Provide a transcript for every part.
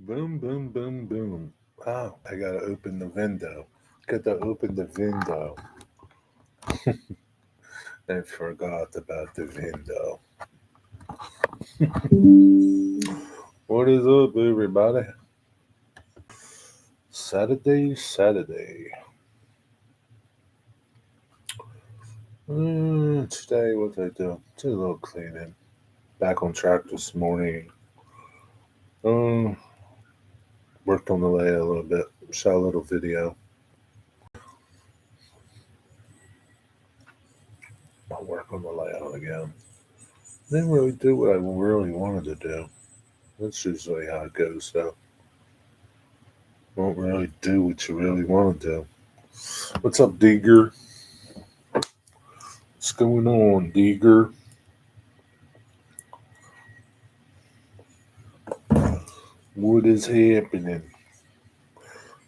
Boom, boom, boom, boom. Oh, I gotta open the window. Gotta open the window. I forgot about the window. What is up, everybody? SaterDay. Today, what did I do? Did a little cleaning. Back on track this morning. Um, Worked on the layout a little bit. Shot a little video. I'll work on the layout again. Didn't really do what I really wanted to do. That's usually how it goes, though. Won't really do what you really want to do. What's up, Deeger? What's going on, Deeger? What is happening?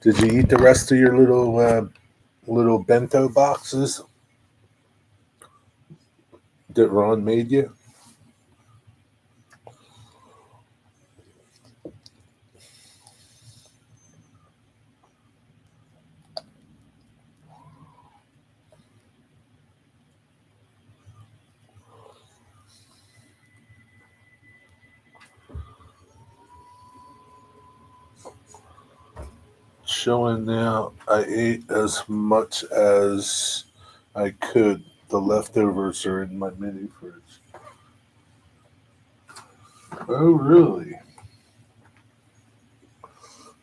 Did you eat the rest of your little bento boxes that Ron made you? Showing now, I ate as much as I could. The leftovers are in my mini fridge. Oh, really?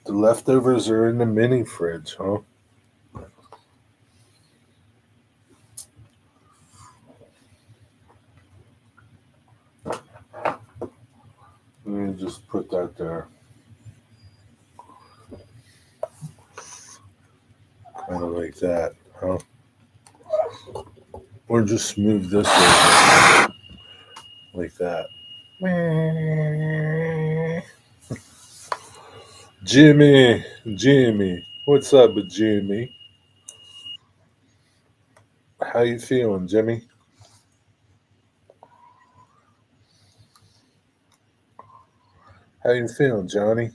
The leftovers are in the mini fridge, huh? Let me just put that there. Kind of like that, huh? Or just move this over like that. Jimmy, what's up, Jimmy? How you feeling, Jimmy? How you feeling, Johnny?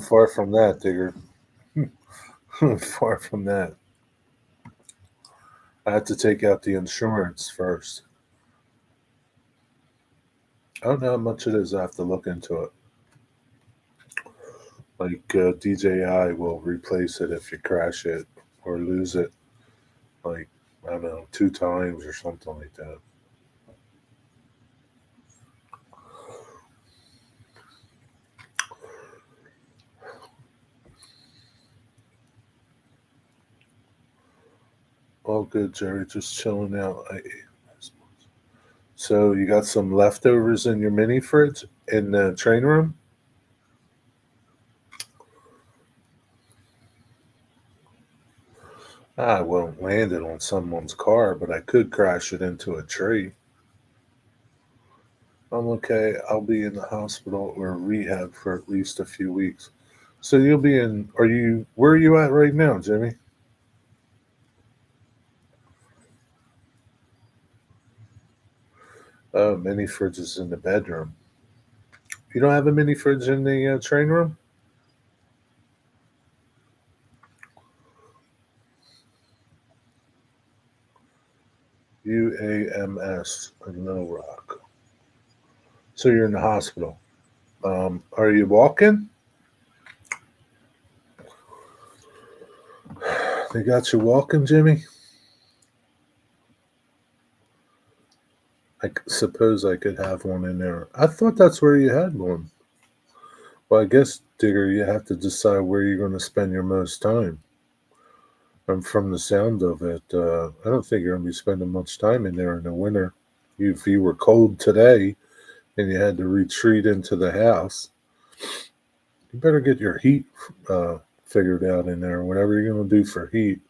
Far from that, Digger. Far from that. I have to take out the insurance first. I don't know how much it is. I have to look into it. Like DJI will replace it if you crash it or lose it. Like I don't know, 2 times or something like that. All good, Jerry. Just chilling out. So you got some leftovers in your mini fridge in the train room? I won't land it on someone's car, but I could crash it into a tree. I'm okay. I'll be in the hospital or rehab for at least a few weeks. So you'll be in. Where are you at right now, Jimmy? Oh, mini fridge is in the bedroom. You don't have a mini fridge in the train room? UAMS in Little Rock. So you're in the hospital. Are you walking? They got you walking, Jimmy? Suppose I could have one in there. I thought that's where you had one. Well, I guess, Digger, you have to decide where you're going to spend your most time. From the sound of it, I don't think you're going to be spending much time in there in the winter. If you were cold today and you had to retreat into the house, you better get your heat figured out in there, whatever you're going to do for heat.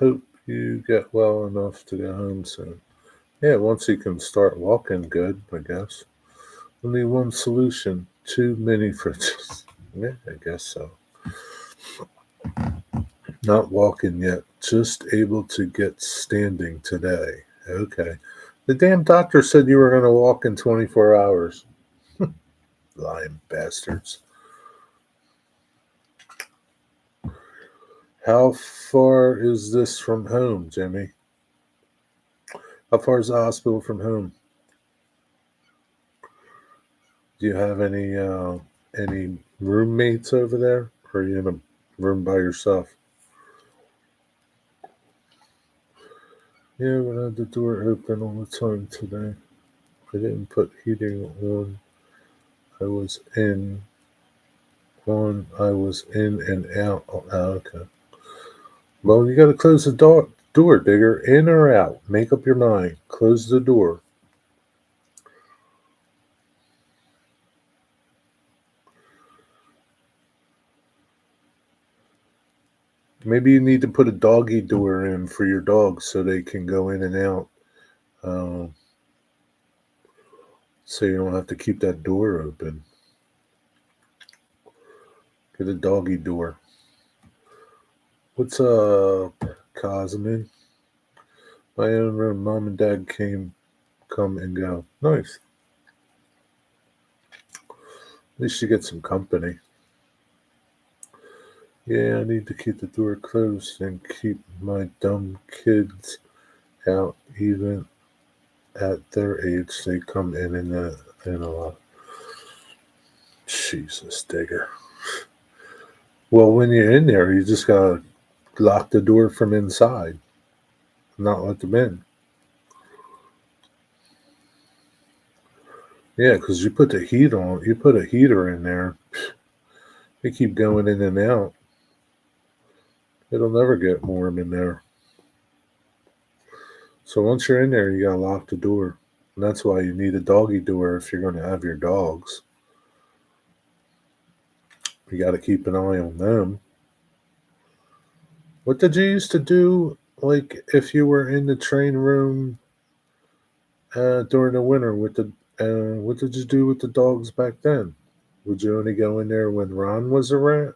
Hope you get well enough to go home soon. Yeah, once you can start walking good, I guess. Only one solution: too many fridges. Yeah, I guess so. Not walking yet, just able to get standing today. Okay. The damn doctor said you were going to walk in 24 hours. Lying bastards. How far is this from home, Jimmy? How far is the hospital from home? Do you have any roommates over there? Or are you in a room by yourself? Yeah, we had the door open all the time today. I didn't put heating on. I was in I was in and out. Oh, okay. Well, you got to close the door, Digger. In or out? Make up your mind. Close the door. Maybe you need to put a doggy door in for your dogs so they can go in and out. Um, so you don't have to keep that door open. Get a doggy door. What's up, Cosmin? My own room. Mom and Dad come and go. Nice. At least you get some company. Yeah, I need to keep the door closed and keep my dumb kids out. Even at their age, they come in and a lot. Jesus, Digger. Well, when you're in there, you just gotta lock the door from inside, not let them in. Yeah, because you put the heat on. You put a heater in there. They keep going in and out. It'll never get warm in there. So once you're in there, you gotta lock the door. And that's why you need a doggy door if you're going to have your dogs. You got to keep an eye on them. What did you used to do, like if you were in the train room during the winter with the? What did you do with the dogs back then? Would you only go in there when Ron was around?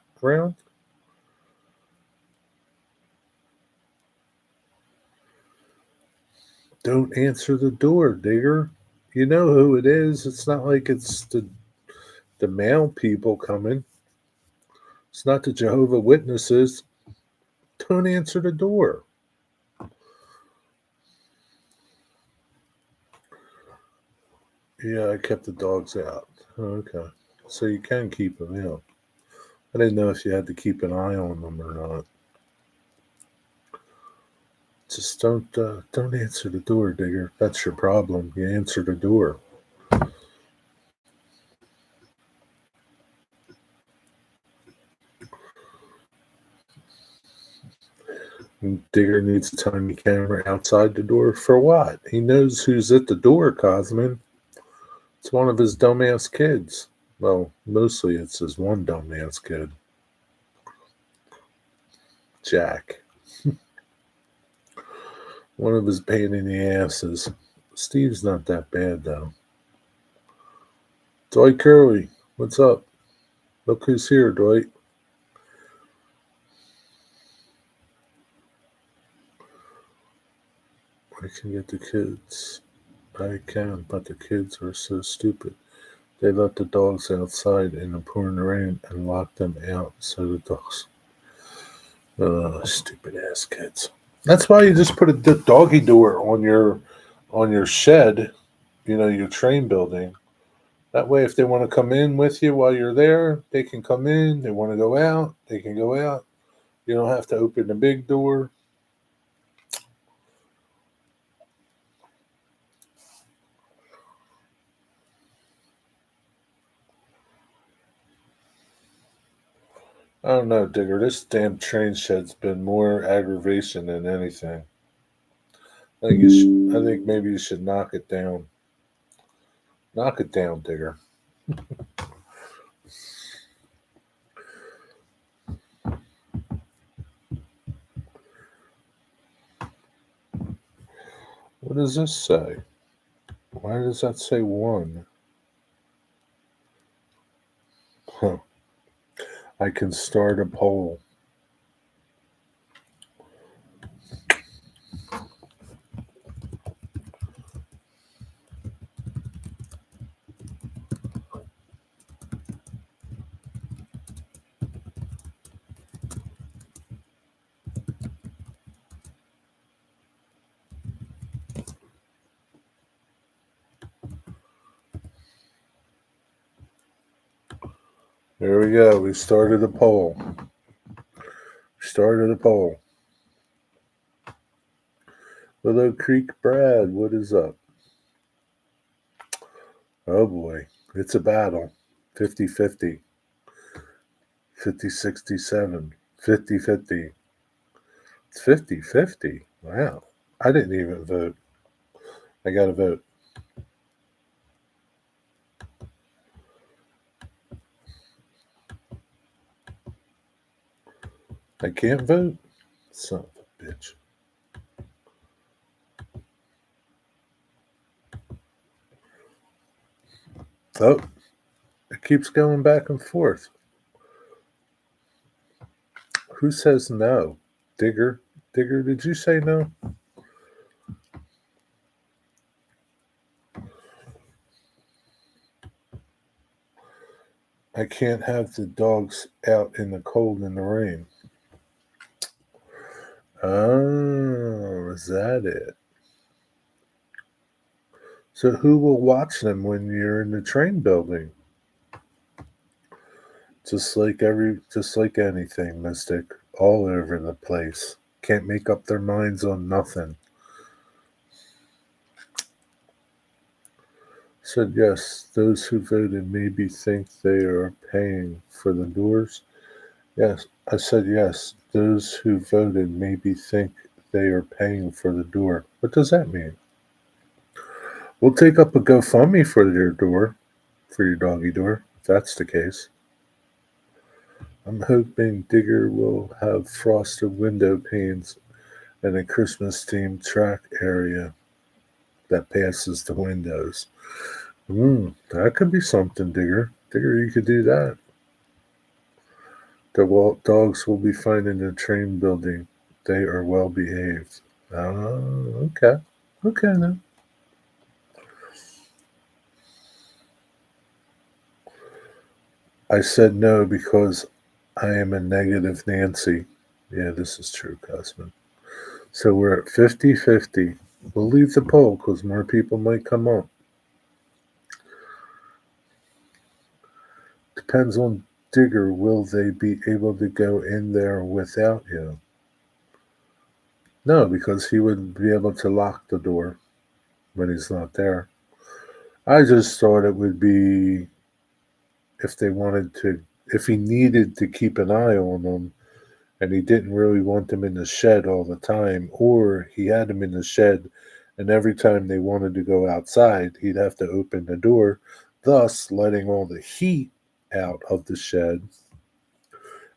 Don't answer the door, Digger. You know who it is. It's not like it's the male people coming. It's not the Jehovah Witnesses. Don't answer the door. Yeah, I kept the dogs out. Oh, okay. So you can keep them out. I didn't know if you had to keep an eye on them or not. Just don't answer the door, Digger. That's your problem. You answer the door. And Digger needs a tiny camera outside the door for what? He knows who's at the door, Cosmin. It's one of his dumbass kids. Well, mostly it's his one dumbass kid, Jack. One of his pain in the asses. Steve's not that bad though. Dwight Curley, what's up? Look who's here, Dwight. I can get the kids. I can, but the kids are so stupid. They let the dogs outside in the pouring rain and lock them out so the dogs. Stupid ass kids. That's why you just put a doggy door on your shed, your train building. That way, if they want to come in with you while you're there, they can come in. They want to go out, they can go out. You don't have to open the big door. I don't know, Digger. This damn train shed's been more aggravation than anything. I think maybe you should knock it down. Knock it down, Digger. What does this say? Why does that say one? Huh. I can start a poll. There we go. We started a poll. Willow Creek Brad, what is up? Oh boy, it's a battle. 50-50. 50-67. 50-50. It's 50-50. Wow. I didn't even vote. I got to vote. I can't vote? Son of a bitch. Oh, it keeps going back and forth. Who says no? Digger? Digger, did you say no? I can't have the dogs out in the cold and the rain. Oh, is that it? So who will watch them when you're in the train building? Just like anything, Mystic, all over the place. Can't make up their minds on nothing. Said yes. Those who voted maybe think they are paying for the doors. Yes, I said yes. Those who voted maybe think they are paying for the door. What does that mean? We'll take up a GoFundMe for your door, for your doggy door, if that's the case. I'm hoping Digger will have frosted window panes and a Christmas themed track area that passes the windows. That could be something, Digger. Digger, you could do that. The dogs will be fine in the train building. They are well behaved. Oh, okay. Okay, then. I said no because I am a negative Nancy. Yeah, this is true, Cosman. So we're at 50-50. We'll leave the poll because more people might come up. Depends on Digger. Will they be able to go in there without you? No, because he would be able to lock the door when he's not there. I just thought it would be if they wanted to, if he needed to keep an eye on them and he didn't really want them in the shed all the time, or he had them in the shed and every time they wanted to go outside, he'd have to open the door, thus letting all the heat out of the shed.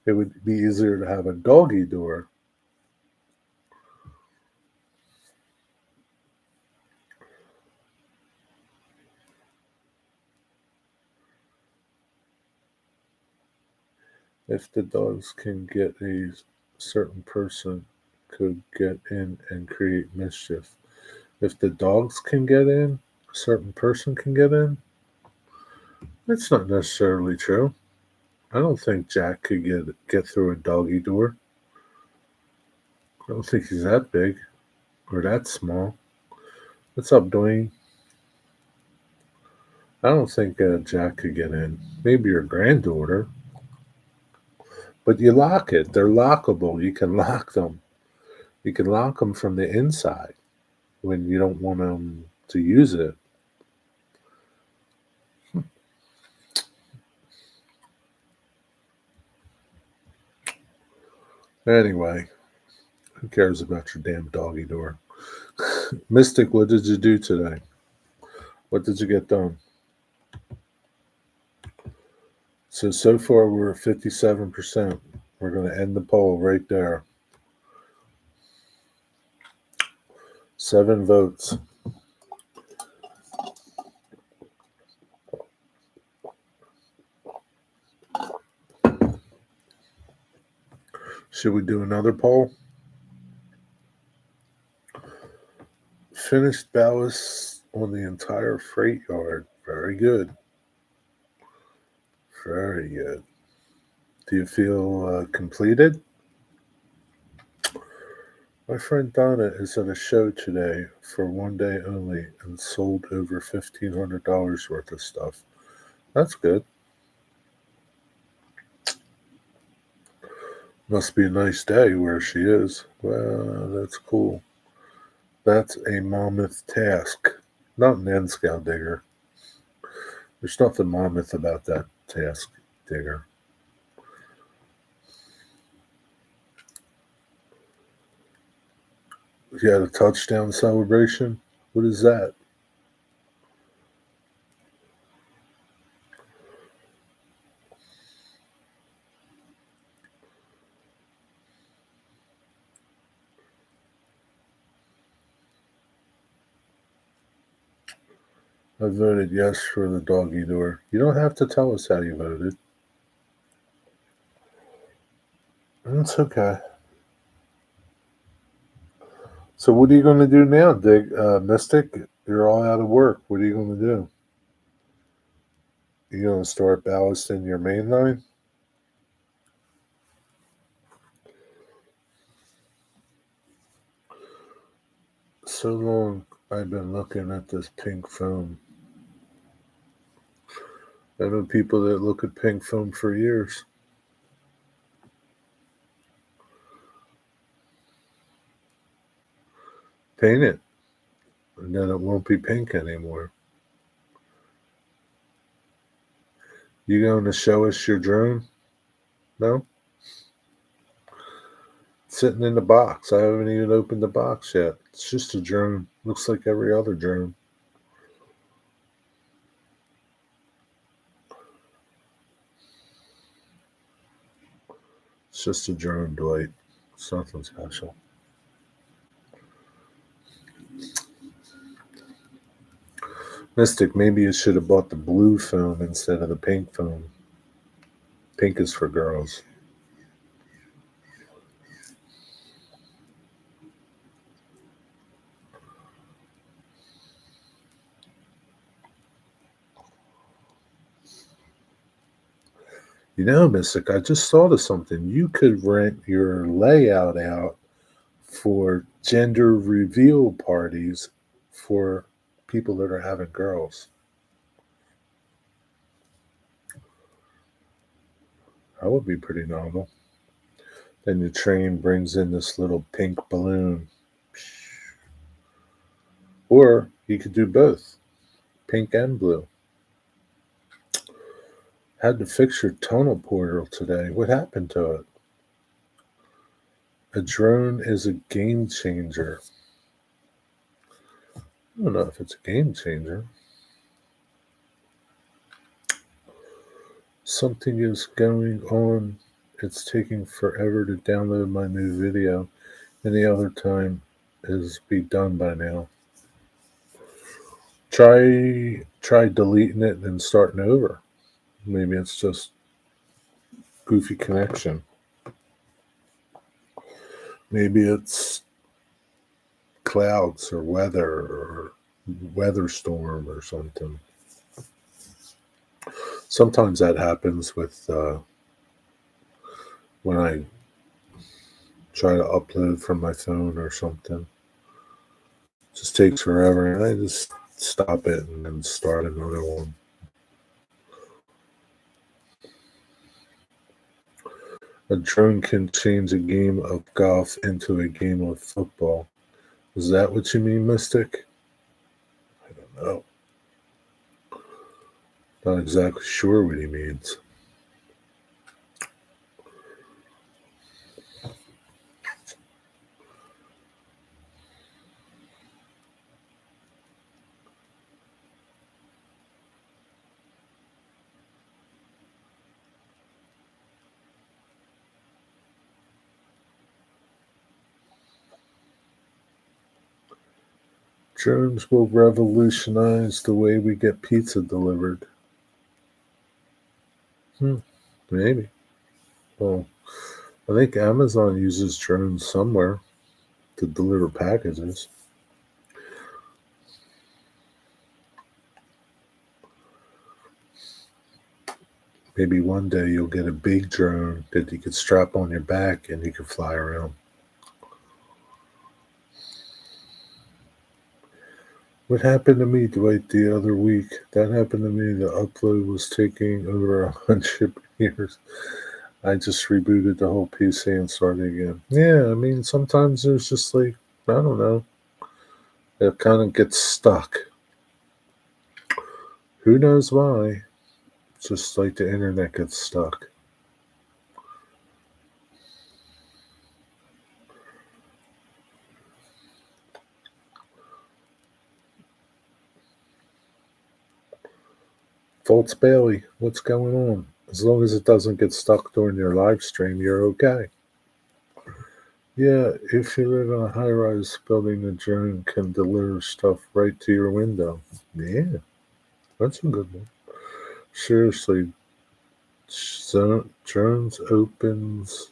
It would be easier to have a doggy door. If the dogs can get a certain person could get in and create mischief. If the dogs can get in, a certain person can get in. That's not necessarily true. I don't think Jack could get through a doggy door. I don't think he's that big or that small. What's up, Dwayne? I don't think Jack could get in. Maybe your granddaughter. But you lock it. They're lockable. You can lock them. You can lock them from the inside when you don't want them to use it. Anyway, who cares about your damn doggy door? Mystic, what did you do today? What did you get done? So far we're at 57%. We're going to end the poll right there. 7 votes. Should we do another poll? Finished ballast on the entire freight yard. Very good. Very good. Do you feel completed? My friend Donna is at a show today for one day only and sold over $1,500 worth of stuff. That's good. Must be a nice day where she is. Well, that's cool. That's a mammoth task. Not an N scale digger. There's nothing mammoth about that task, digger. You had a touchdown celebration? What is that? I voted yes for the doggy door. You don't have to tell us how you voted. That's okay. So what are you going to do now, Mystic? You're all out of work. What are you going to do? You going to start ballasting your main line? So long I've been looking at this pink foam. I know people that look at pink foam for years. Paint it, and then it won't be pink anymore. You going to show us your drone? No? It's sitting in the box. I haven't even opened the box yet. It's just a drone. Looks like every other drone. It's just a drone, Dwight. It's nothing special. Mystic, maybe you should have bought the blue foam instead of the pink foam. Pink is for girls. You know, Mystic, I just thought of something. You could rent your layout out for gender reveal parties for people that are having girls. That would be pretty novel. Then the train brings in this little pink balloon. Or you could do both, pink and blue. Had to fix your tunnel portal today. What happened to it? A drone is a game changer. I don't know if it's a game changer. Something is going on. It's taking forever to download my new video. Any other time is be done by now. Try deleting it and starting over. Maybe it's just goofy connection. Maybe it's clouds or weather storm or something. Sometimes that happens with when I try to upload from my phone or something. It just takes forever, and I just stop it and then start another one. A drone can change a game of golf into a game of football. Is that what you mean, Mystic? I don't know. Not exactly sure what he means. Drones will revolutionize the way we get pizza delivered. Maybe. Well, I think Amazon uses drones somewhere to deliver packages. Maybe one day you'll get a big drone that you could strap on your back and you can fly around. What happened to me, Dwight, the other week? That happened to me. The upload was taking over 100 years. I just rebooted the whole PC and started again. Yeah, I mean, sometimes there's just like, I don't know, it kind of gets stuck. Who knows why? It's just like the internet gets stuck. Fultz Bailey, what's going on? As long as it doesn't get stuck during your live stream, you're okay. Yeah, if you live in a high rise building, the drone can deliver stuff right to your window. Yeah, that's a good one. Seriously, drones opens.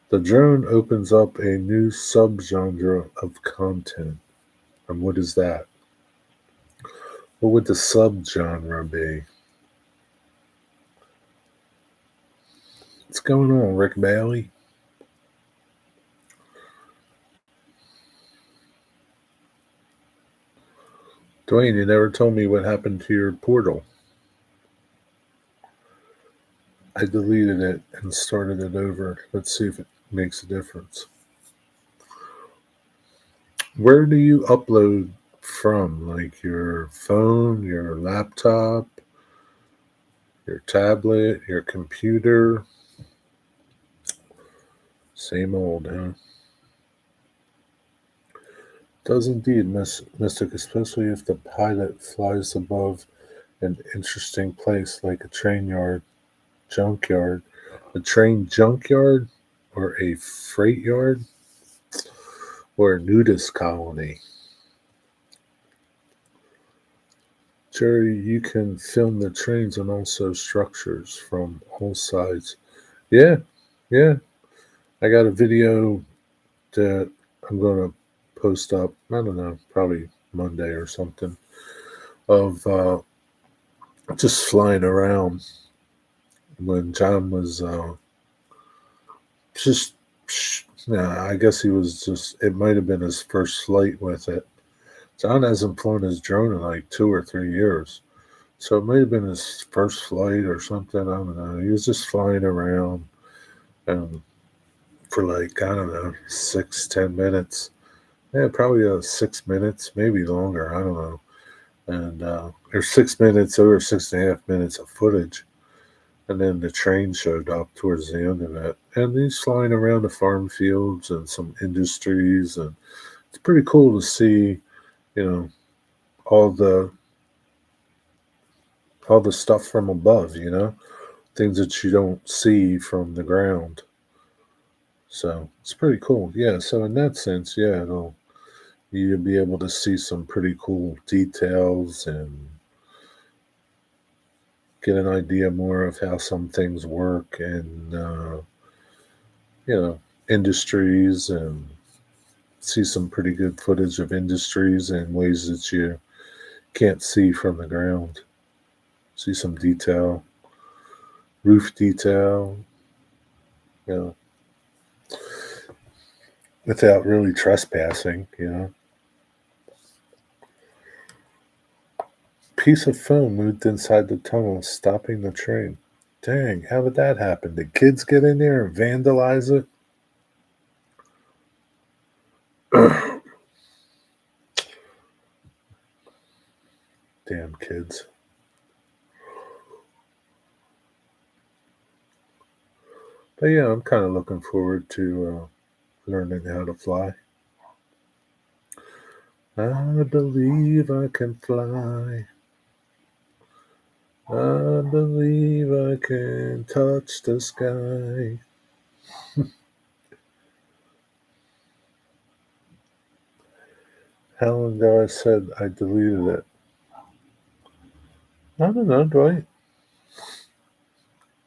The drone opens up a new subgenre of content. And what is that? What would the subgenre be? What's going on, Rick Bailey? Dwayne, you never told me what happened to your portal. I deleted it and started it over. Let's see if it makes a difference. Where do you upload from? Like your phone, your laptop, your tablet, your computer? Same old, huh? Does indeed, Mystic, especially if the pilot flies above an interesting place like a junkyard, a train junkyard, or a freight yard, or a nudist colony. Jerry, you can film the trains and also structures from all sides. Yeah, yeah. I got a video that I'm going to post up, I don't know, probably Monday or something, of just flying around when John was just, I guess he was just, it might have been his first flight with it. John hasn't flown his drone in like 2 or 3 years. So it might have been his first flight or something. I don't know. He was just flying around for like, I don't know, 6, 10 minutes. Yeah, probably 6 minutes, maybe longer. I don't know. And there's 6 minutes, over 6.5 minutes of footage. And then the train showed up towards the end of it. And he's flying around the farm fields and some industries. And it's pretty cool to see, you know, all the all the stuff from above, things that you don't see from the ground. So it's pretty cool. Yeah. So in that sense, yeah, you'll be able to see some pretty cool details and get an idea more of how some things work and you know industries, and see some pretty good footage of industries in ways that you can't see from the ground. See some detail, roof detail, you know, without really trespassing. Piece of foam moved inside the tunnel, stopping the train. Dang, how did that happen? Did kids get in there and vandalize it? Damn kids. But yeah, I'm kind of looking forward to learning how to fly. I believe I can fly. I believe I can touch the sky. How long ago I said I deleted it? I don't know, Dwight.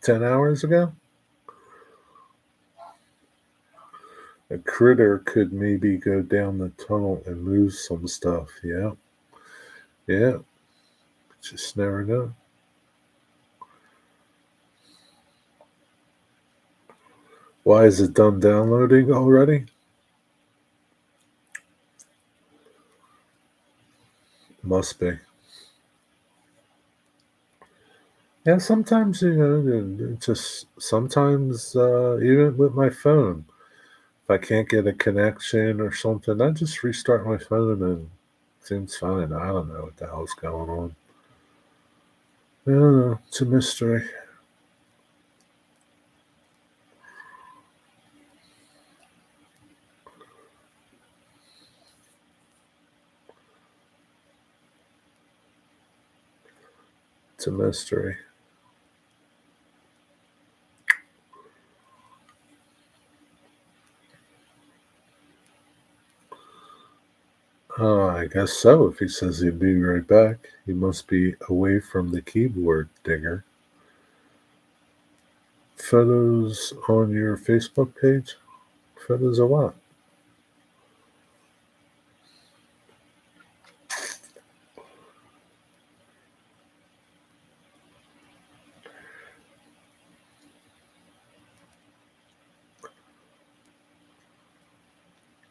10 hours ago? A critter could maybe go down the tunnel and move some stuff. Yeah. Yeah. Just never know. Why is it done downloading already? Must be. Yeah, sometimes, just sometimes, even with my phone, if I can't get a connection or something, I just restart my phone and it seems fine. I don't know what the hell's going on. I don't know. It's a mystery. It's a mystery. I guess so. If he says he'd be right back, he must be away from the keyboard, Digger. Photos on your Facebook page? Photos of what?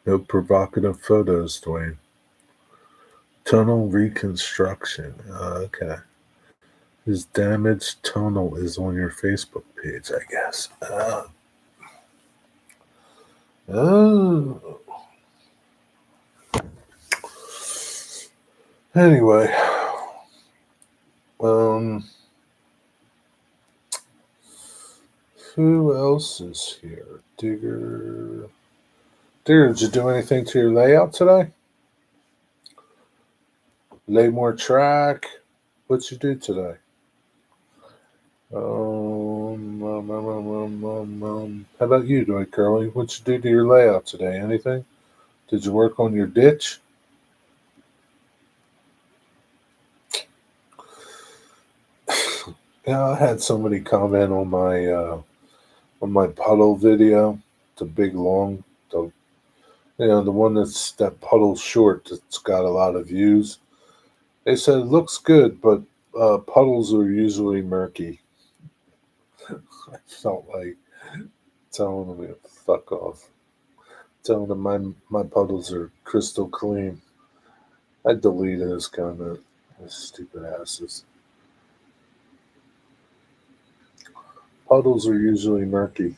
No provocative photos, Dwayne. Tunnel reconstruction. Okay. His damaged tunnel is on your Facebook page, I guess. Oh. Anyway, um, who else is here? Digger. Digger, did you do anything to your layout today? Lay more track? What'd you do today? How about you, Dwight Curley? What'd you do to your layout today? Anything? Did you work on your ditch? Yeah, I had somebody comment on my puddle video, the big long, the the one that puddle's short that's got a lot of views. They said it looks good, but puddles are usually murky. I felt like telling them to fuck off, telling them my puddles are crystal clean. I deleted his comment. Those stupid asses. Puddles are usually murky.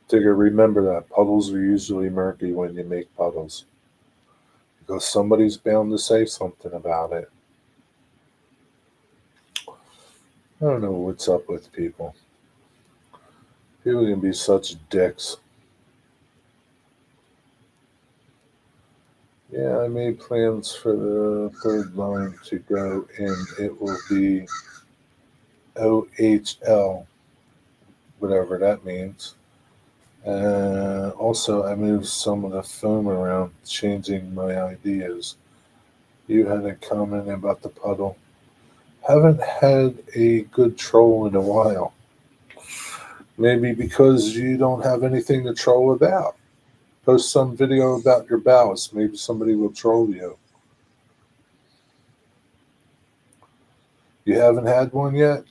Digger, remember that. Puddles are usually murky when you make puddles. Because somebody's bound to say something about it. I don't know what's up with people. People can be such dicks. Yeah, I made plans for the third line to go, and it will be OHL, whatever that means. Also, I moved some of the foam around, changing my ideas. You had a comment about the puddle. Haven't had a good troll in a while. Maybe because you don't have anything to troll about. Post some video about your bows. Maybe somebody will troll you. You haven't had one yet?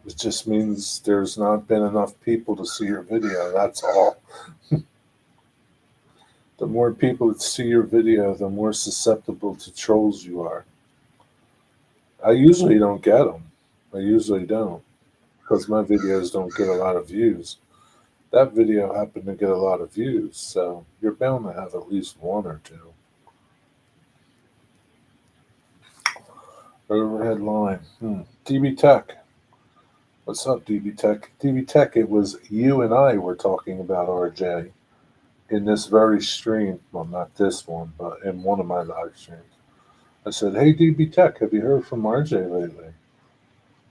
It just means there's not been enough people to see your video. That's all. The more people that see your video, the more susceptible to trolls you are. I usually don't get them. I usually don't because my videos don't get a lot of views. That video happened to get a lot of views, so you're bound to have at least one or two. Overhead line. DB Tech. What's up, DB Tech? DB Tech, it was you and I were talking about RJ in this very stream. Well, not this one, but in one of my live streams. I said, "Hey, DB Tech, have you heard from RJ lately?"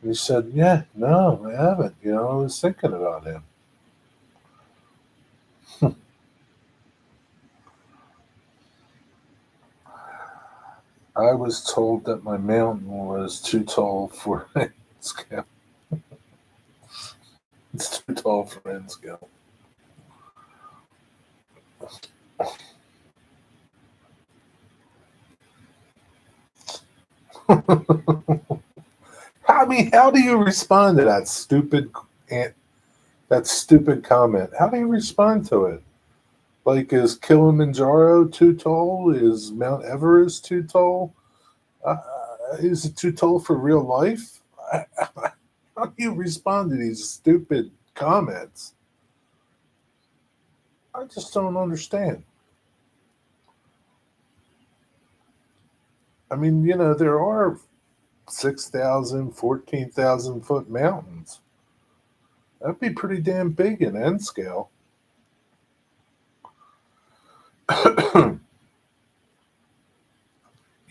And he said, "Yeah, no, I haven't. I was thinking about him." I was told that my mountain was too tall for scale. It's too tall for end scale. How do you respond to that stupid comment? How do you respond to it? Like, is Kilimanjaro too tall? Is Mount Everest too tall? Uh, is it too tall for real life? How do you respond to these stupid comments? I just don't understand. I mean, there are 6,000, 14,000 foot mountains. That'd be pretty damn big in N scale.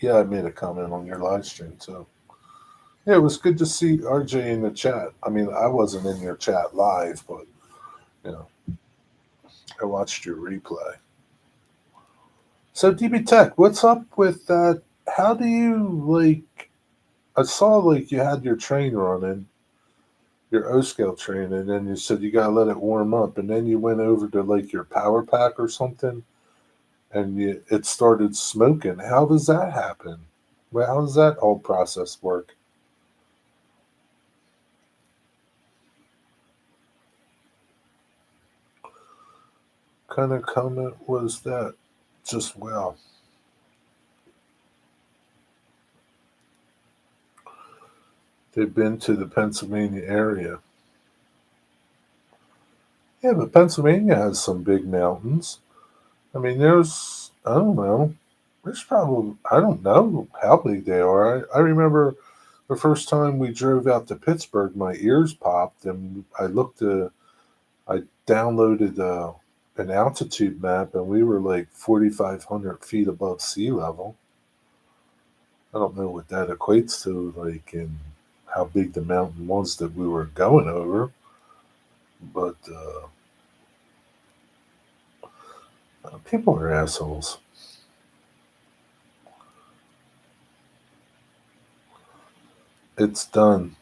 Yeah, I made a comment on your live stream too. Yeah, it was good to see RJ in the chat. I mean, I wasn't in your chat live, but you know, I watched your replay. So DB Tech, what's up with that? How do you like? I saw like you had your train running, your O scale train, and then you said you gotta let it warm up, and then you went over to like your power pack or something, and it started smoking. How does that happen? Well, how does that whole process work? Kind of comment was that? Just wow. They've been to the Pennsylvania area. Yeah, but Pennsylvania has some big mountains. I mean, I don't know, there's probably, I don't know how big they are. I remember the first time we drove out to Pittsburgh, my ears popped, and I downloaded an altitude map, and we were like 4,500 feet above sea level. I don't know what that equates to, like, in how big the mountain was that we were going over, but people are assholes. It's done.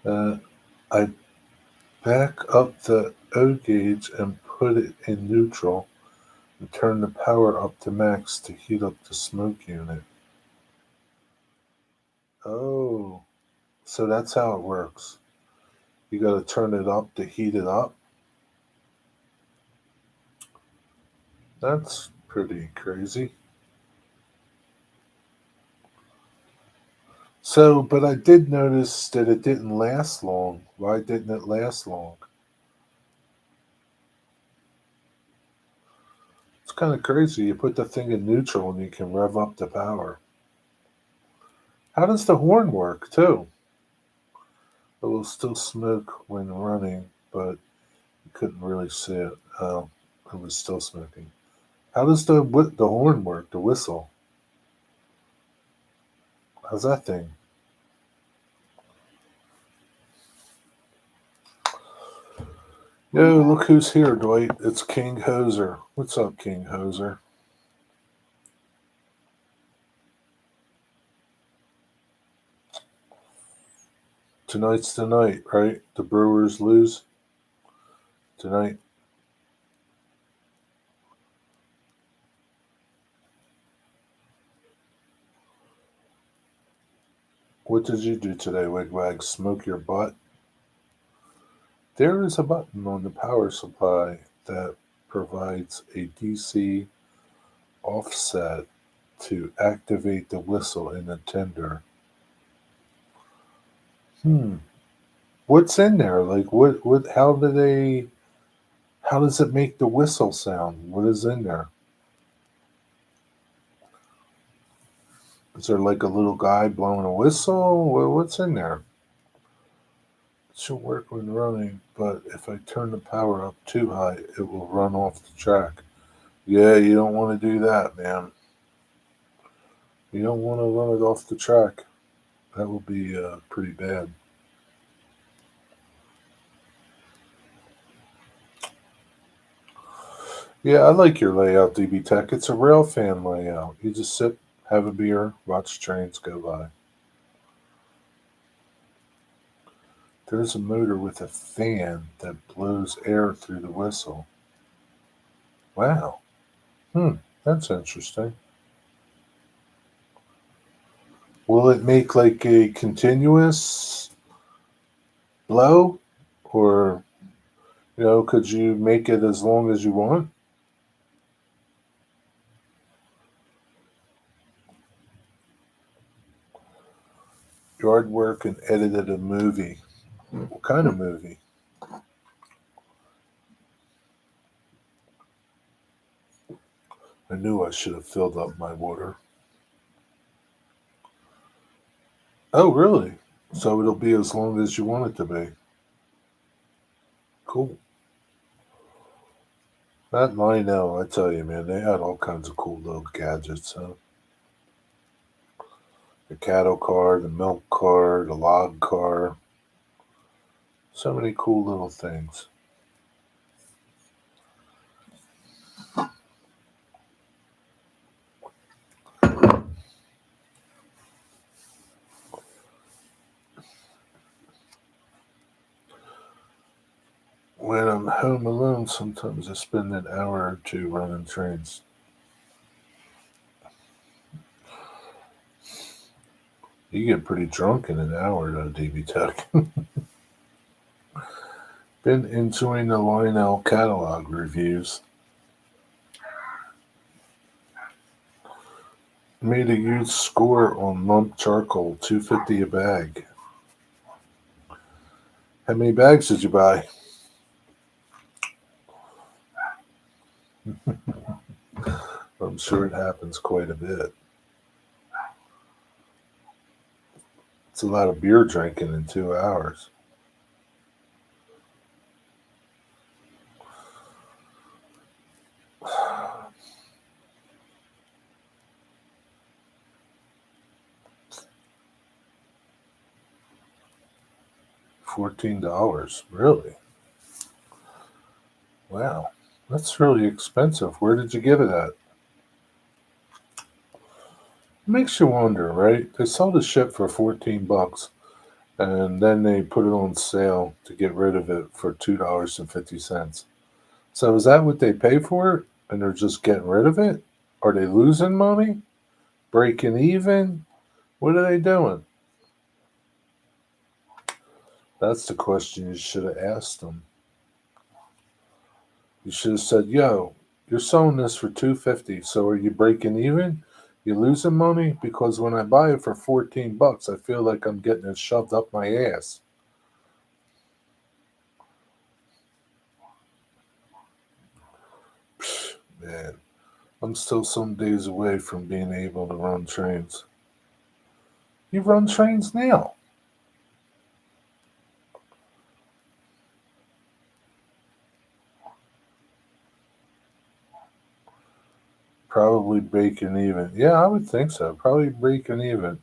Uh, I back up the O gauge and put it in neutral and turn the power up to max to heat up the smoke unit. Oh, so that's how it works. You got to turn it up to heat it up. That's pretty crazy. So, but I did notice that it didn't last long. Why didn't it last long? It's kind of crazy. You put the thing in neutral and you can rev up the power. How does the horn work, too? It will still smoke when running, but you couldn't really see it. It was still smoking. How does the horn work? The whistle? How's that thing? Yo, look who's here, Dwight. It's King Hoser. What's up, King Hoser? Tonight's the night, right? The Brewers lose tonight. What did you do today, Wigwag? Smoke your butt? There is a button on the power supply that provides a DC offset to activate the whistle in the tender. What's in there? Like, how does it make the whistle sound? What is in there? Is there like a little guy blowing a whistle? What's in there? It should work when running, but if I turn the power up too high, it will run off the track. Yeah, you don't want to do that, man. You don't want to run it off the track. That will be pretty bad. Yeah, I like your layout, DB Tech. It's a rail fan layout. You just sit, have a beer, watch trains go by. There's a motor with a fan that blows air through the whistle. Wow. That's interesting. Will it make like a continuous blow? Or Could you make it as long as you want? Yard work and edited a movie. What kind of movie? I knew I should have filled up my water. Oh, really? So it'll be as long as you want it to be. Cool. That Lionel, I tell you, man, they had all kinds of cool little gadgets. Huh? The cattle car, the milk car, the log car. So many cool little things. When I'm home alone, sometimes I spend an hour or two running trains. You get pretty drunk in an hour, though, DB Tech. Been enjoying the Lionel catalog reviews. Made a huge score on lump charcoal, 250 a bag. How many bags did you buy? I'm sure it happens quite a bit. It's a lot of beer drinking in 2 hours. $14, really? Wow, that's really expensive. Where did you get it at? Makes you wonder, right? They sell the shit for $14, and then they put it on sale to get rid of it for $2.50. So is that what they pay for it, and they're just getting rid of it? Are they losing money? Breaking even? What are they doing? That's the question you should have asked them. You should have said, "Yo, you're selling this for $2.50. So are you breaking even? You losing money? Because when I buy it for $14, I feel like I'm getting it shoved up my ass." Psh, man, I'm still some days away from being able to run trains. You run trains now. Probably breaking even. Yeah, I would think so. Probably breaking even.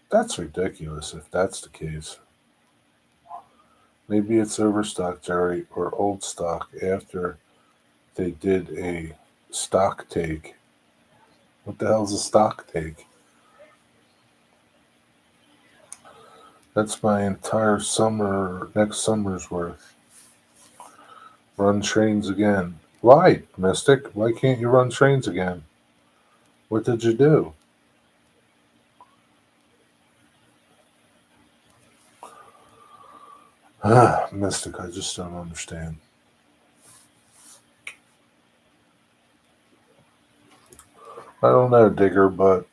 That's ridiculous if that's the case. Maybe it's overstock, Jerry, or old stock after they did a stock take. What the hell's a stock take? That's my entire summer, next summer's worth. Run trains again. Why, Mystic? Why can't you run trains again? What did you do? Ah, Mystic, I just don't understand. I don't know, Digger, but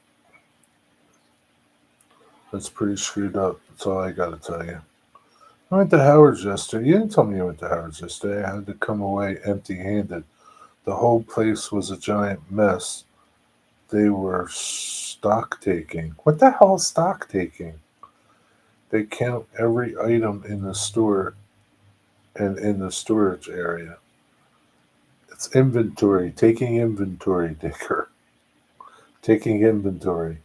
that's pretty screwed up. That's all I gotta tell you. I went to Howard's yesterday. You didn't tell me you went to Howard's yesterday. I had to come away empty handed. The whole place was a giant mess. They were stock taking. What the hell is stock taking? They count every item in the store and in the storage area. It's inventory, taking inventory, Dicker. Taking inventory.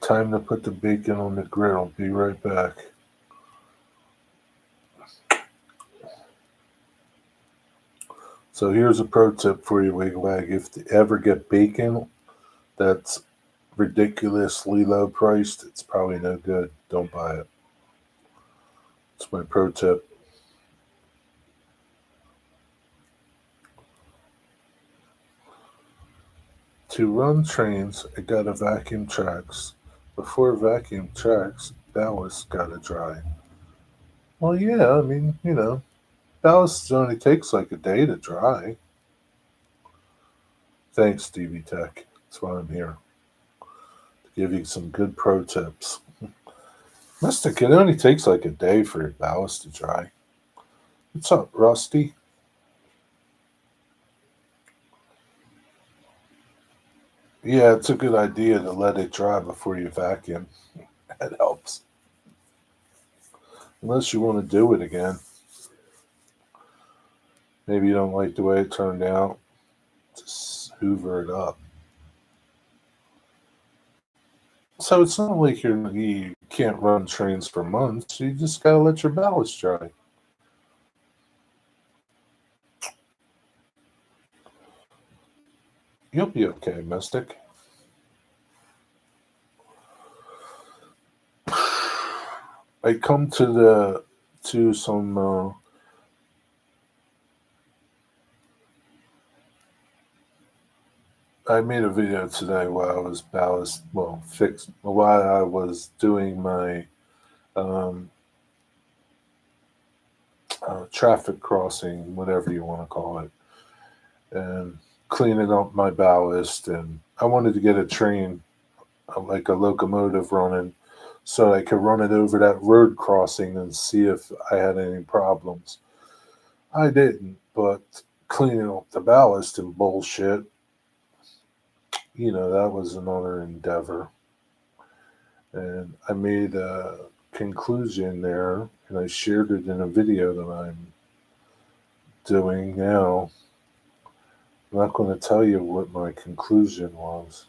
Time to put the bacon on the grill. Be right back. So here's a pro tip for you, Wigwag. If you ever get bacon that's ridiculously low priced, it's probably no good. Don't buy it. It's my pro tip. To run trains, I gotta vacuum tracks. Before vacuum tracks, Ballast gotta dry. Well, yeah, I mean, ballast only takes like a day to dry. Thanks, DV Tech. That's why I'm here. To give you some good pro tips. Mystic, it only takes like a day for your ballast to dry. What's up, Rusty? Yeah, it's a good idea to let it dry before you vacuum. That helps. Unless you want to do it again. Maybe you don't like the way it turned out. Just hoover it up. So it's not like you can't run trains for months. You just gotta let your ballast dry. You'll be okay, Mystic. I come to some. I made a video today while I was fixed while I was doing my um, traffic crossing, whatever you want to call it, and cleaning up my ballast. And I wanted to get a train, like a locomotive, running, so I could run it over that road crossing and see if I had any problems. I didn't, but cleaning up the ballast and bullshit, that was another endeavor. And I made a conclusion there, and I shared it in a video that I'm doing now. I'm not going to tell you what my conclusion was.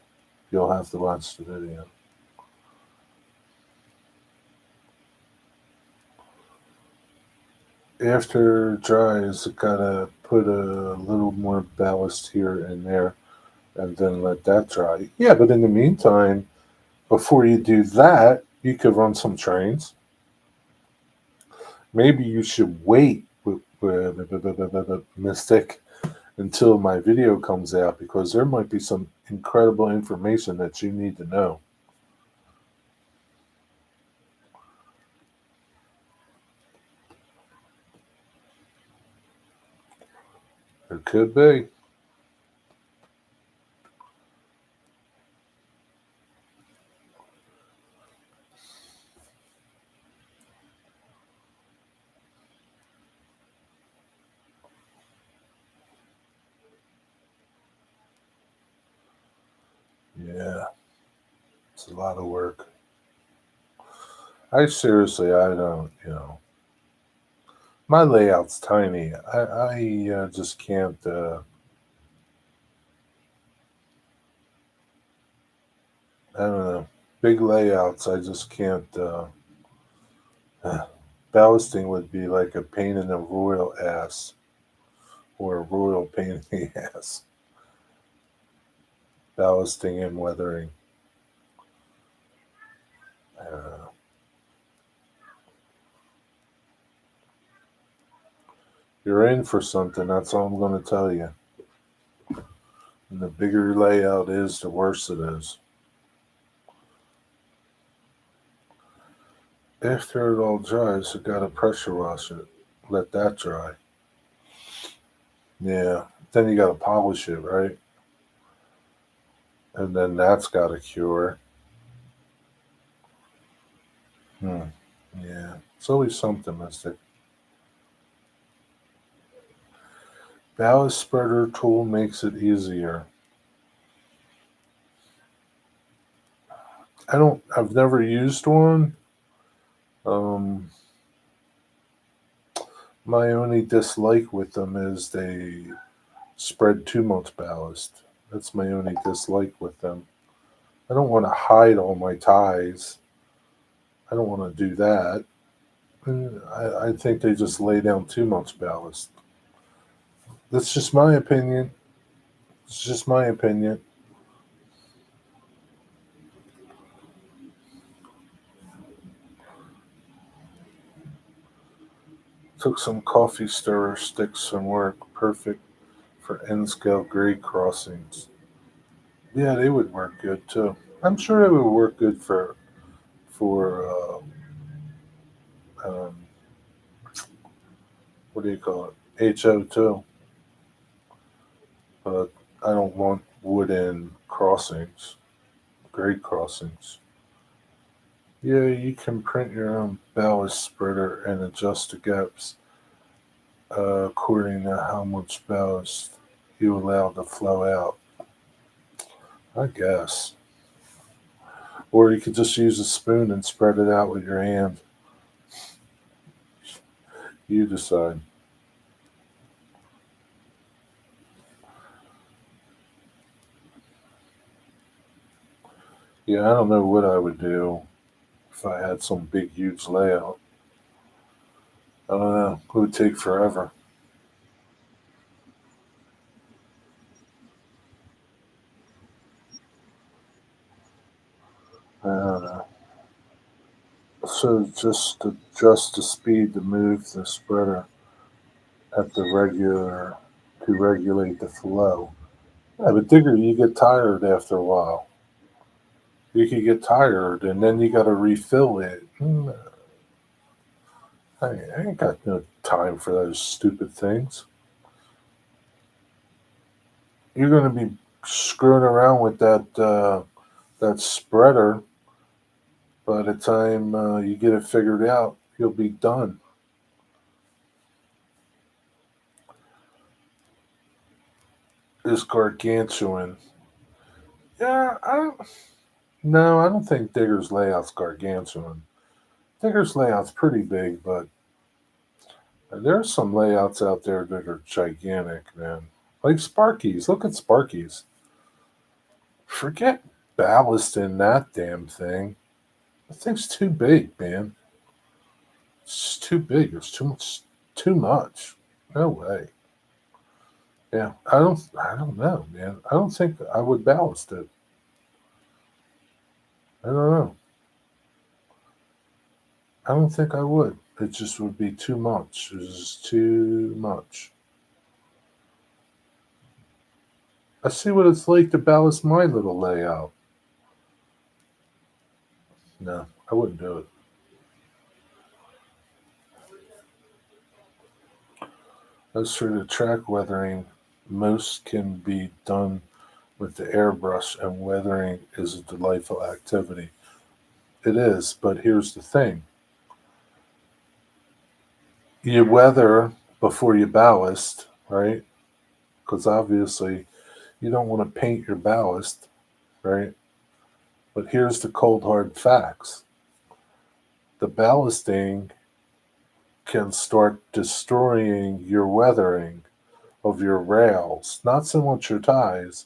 You'll have to watch the video. After it dries, you gotta put a little more ballast here and there, and then let that dry. Yeah, but in the meantime, before you do that, you could run some trains. Maybe you should wait with Mystic until my video comes out, because there might be some incredible information that you need to know. It could be. Yeah, it's a lot of work. I don't. My layout's tiny. I just can't. I don't know. Big layouts, I just can't. Ballasting would be like a pain in the royal ass, or a royal pain in the ass. Ballasting and weathering. Uh, you're in for something. That's all I'm going to tell you. And the bigger your layout is, the worse it is. After it all dries, you got to pressure wash it. Let that dry. Yeah. Then you got to polish it, right? And then that's got to cure. Hmm. Yeah. It's always something, Mystic. Ballast spreader tool makes it easier. I've never used one. Um, my only dislike with them is they spread too much ballast. That's my only dislike with them. I don't want to hide all my ties. I don't want to do that. And I think they just lay down too much ballast. That's just my opinion. It's just my opinion. Took some coffee stirrer sticks from work. Perfect for N scale grade crossings. Yeah, they would work good too. I'm sure they would work good for um, what do you call it? HO2, but I don't want wooden crossings, grade crossings. Yeah, you can print your own ballast spreader and adjust the gaps according to how much ballast you allow to flow out, I guess. Or you could just use a spoon and spread it out with your hand. You decide. Yeah, I don't know what I would do if I had some big, huge layout. I don't know. It would take forever. I don't know. So just adjust the speed to move the spreader at the regular to regulate the flow. Yeah, but Digger, you get tired after a while. You could get tired, and then you got to refill it. I ain't got no time for those stupid things. You're going to be screwing around with that spreader. By the time you get it figured out, you'll be done. Is gargantuan. Yeah, no, I don't think Digger's layout's gargantuan. Digger's layout's pretty big, but there's some layouts out there that are gigantic, man. Like Sparky's. Look at Sparky's. Forget ballast in that damn thing. That thing's too big, man. It's too big. It's too much. Too much. No way. Yeah, I don't know, man. I don't think I would ballast it. I don't know. I don't think I would. It just would be too much. It's just too much. I see what it's like to ballast my little layout. No, I wouldn't do it. As for the track weathering, most can be done with the airbrush, and weathering is a delightful activity. It is, but here's the thing: you weather before you ballast, right? Because obviously you don't want to paint your ballast, right? But here's the cold hard facts: the ballasting can start destroying your weathering of your rails, not so much your ties,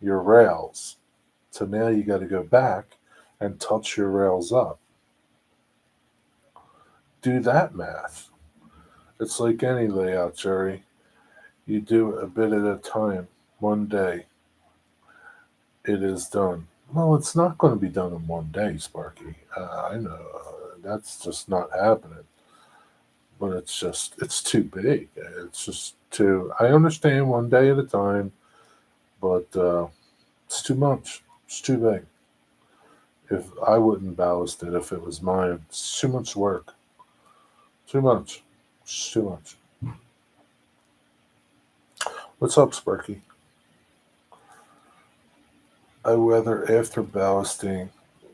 your rails. So now you got to go back and touch your rails up. Do that math. It's like any layout, Jerry. You do a bit at a time, one day. It is done. Well, it's not going to be done in one day, Sparky. I know that's just not happening. But it's too big. It's just too. I understand one day at a time, but it's too much. It's too big. If I wouldn't ballast it if it was mine, it's too much work. Too much. It's too much. What's up, Sparky? I weather after ballasting,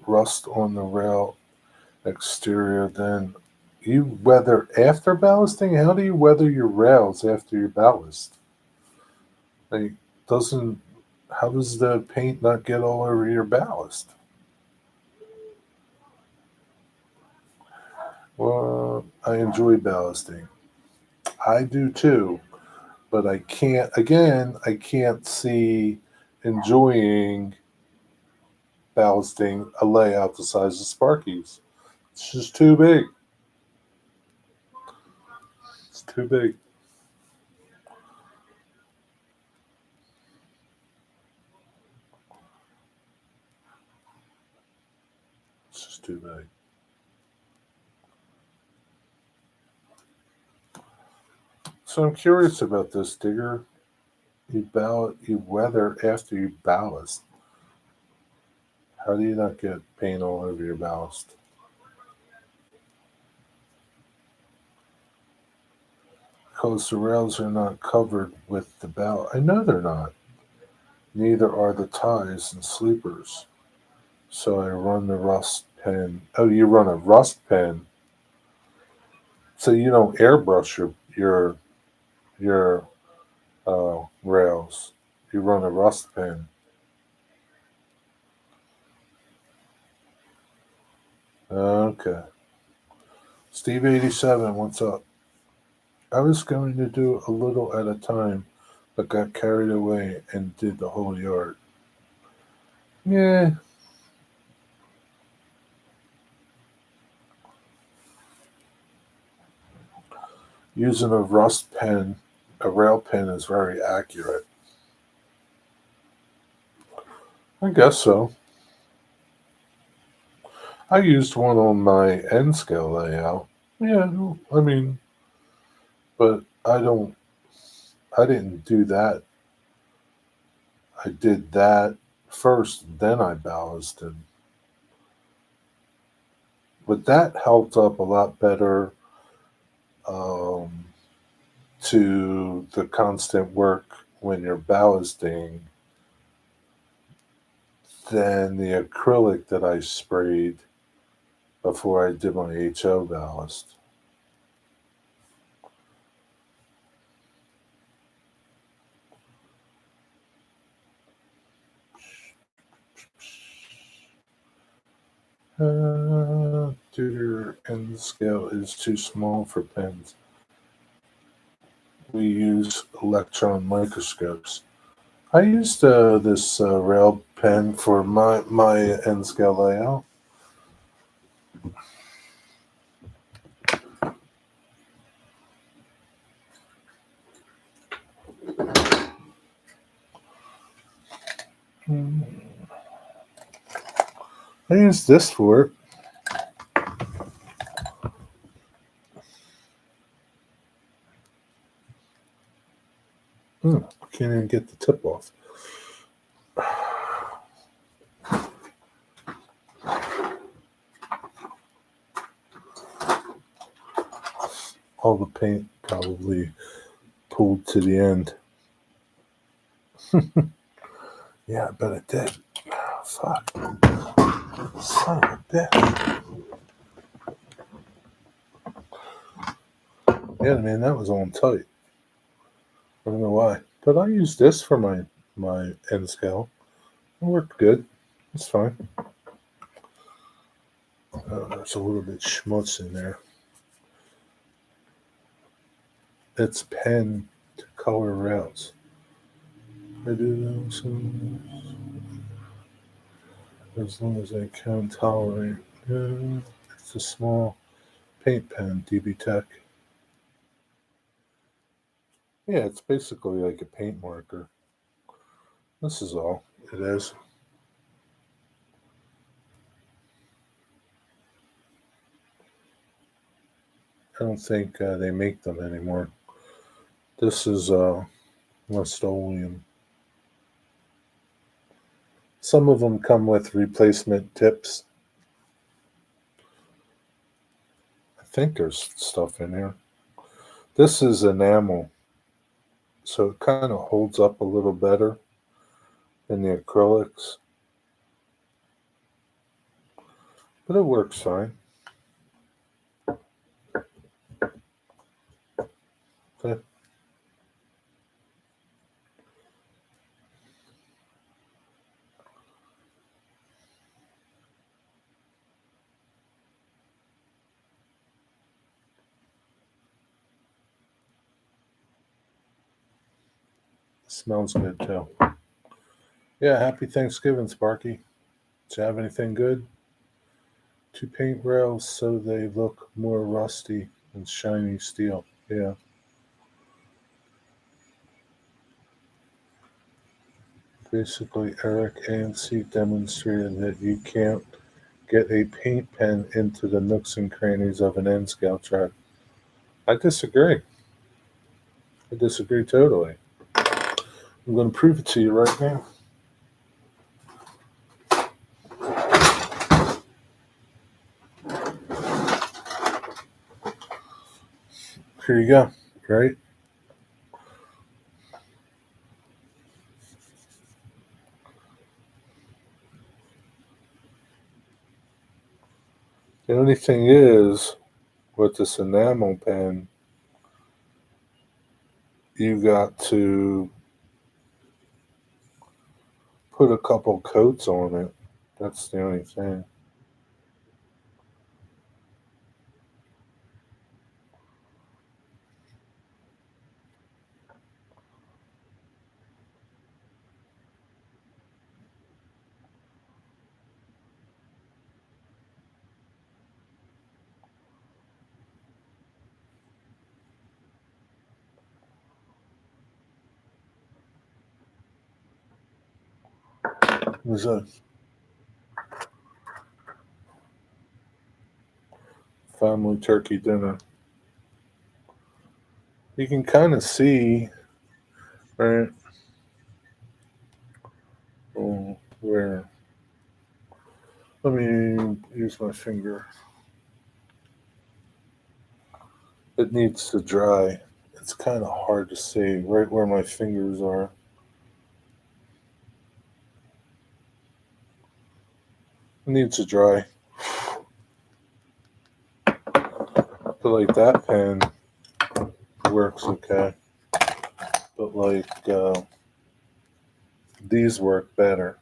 rust on the rail exterior. Then you weather after ballasting. How do you weather your rails after you ballast? Like, doesn't how does the paint not get all over your ballast? Well, I enjoy ballasting. I do too, but I can't. Again, I can't see enjoying ballasting a layout the size of Sparky's. It's just too big. It's too big. It's just too big. So I'm curious about this, Digger. You weather after you ballast. How do you not get paint all over your ballast? because the rails are not covered with the ballast. I know they're not. Neither are the ties and sleepers. So I run the rust pen. Oh, you run a rust pen. So you don't airbrush your rails. You run a rust pen. Okay. Steve87, what's up? I was going to do a little at a time, but got carried away and did the whole yard. Yeah. Using a rust pen, a rail pen is very accurate. I guess so. I used one on my N scale layout. Yeah, I mean, but I didn't do that. I did that first, then I ballasted. But that helped up a lot better um, to the constant work when you're ballasting than the acrylic that I sprayed before I did my HO ballast. Tutor N scale is too small for pens. We use electron microscopes. I used this rail pen for my N scale layout. I used this for it. Can't even get the tip off. All the paint probably pulled to the end. Yeah, I bet it did. Oh, fuck. Son of a bitch. Yeah, man, that was on tight. I don't know why. But I used this for my N scale. It worked good. It's fine. There's a little bit schmutz in there. It's pen to color rails. I do those as long as I can tolerate. It's a small paint pen, DB Tech. Yeah, it's basically like a paint marker. This is all it is. I don't think they make them anymore. This is Rust-Oleum. Some of them come with replacement tips. I think there's stuff in here. This is enamel, so it kind of holds up a little better than the acrylics. But it works fine. Okay. Smells good too. Yeah, happy Thanksgiving, Sparky. Did you have anything good? To paint rails so they look more rusty and shiny steel. Yeah. Basically, Eric ANC demonstrated that you can't get a paint pen into the nooks and crannies of an N scale track. I disagree. I disagree totally. I'm going to prove it to you right now. Here you go, right? The only thing is, with this enamel pen, you got to put a couple coats on it. That's the only thing. There's a family turkey dinner. You can kind of see, right? Where? Let me use my finger. It needs to dry. It's kind of hard to see right where my fingers are. It needs to dry. But like that pen works okay. But like these work better.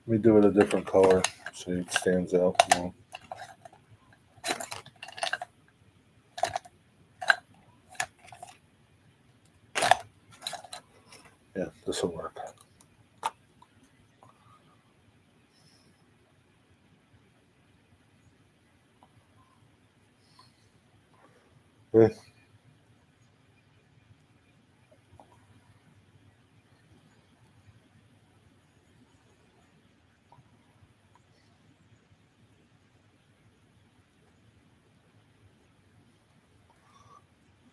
Let me do it a different color so it stands out more. Yeah, this will work. Okay.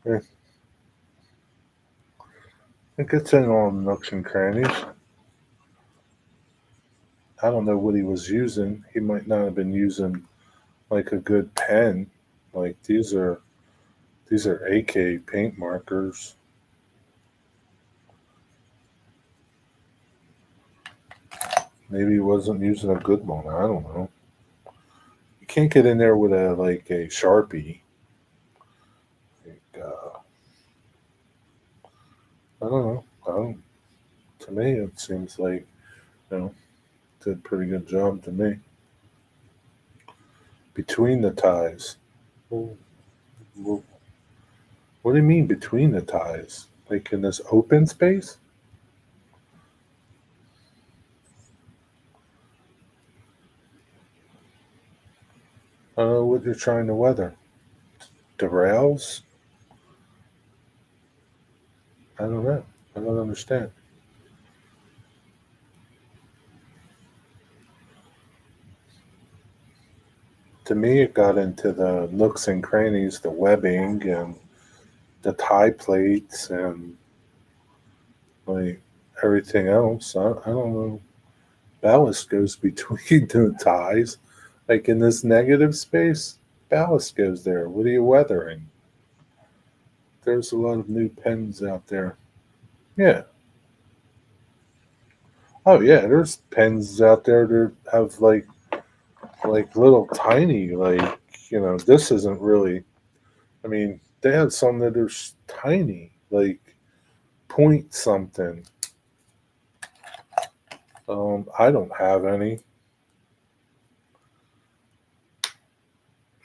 Okay. It gets in all the nooks and crannies. I don't know what he was using. He might not have been using like a good pen. Like these are AK paint markers. Maybe he wasn't using a good one. I don't know. You can't get in there with a Sharpie. Like, I don't know. To me, it seems like did a pretty good job to me. Between the ties. Well, well, what do you mean between the ties? Like in this open space? I don't know what you're trying to weather. The rails? I don't know. I don't understand. To me, it got into the nooks and crannies, the webbing, and the tie plates, and like everything else. I don't know. Ballast goes between the ties. Like in this negative space, ballast goes there. What are you weathering? There's a lot of new pens out there. Yeah. Oh yeah, there's pens out there that have like little tiny this isn't really. I mean, they have some that are tiny, like point something. I don't have any.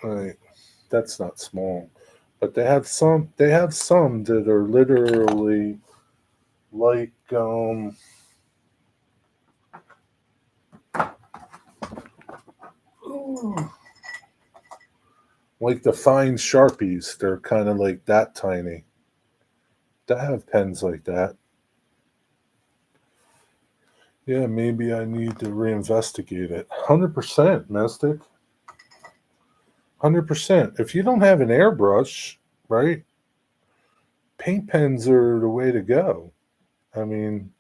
Like, that's not small, but they have some. They have some that are literally like like the fine sharpies. They're kind of like that tiny. They have pens like that. Yeah, maybe I need to reinvestigate it. 100%, Mystic. 100%. If you don't have an airbrush, right, paint pens are the way to go. I mean,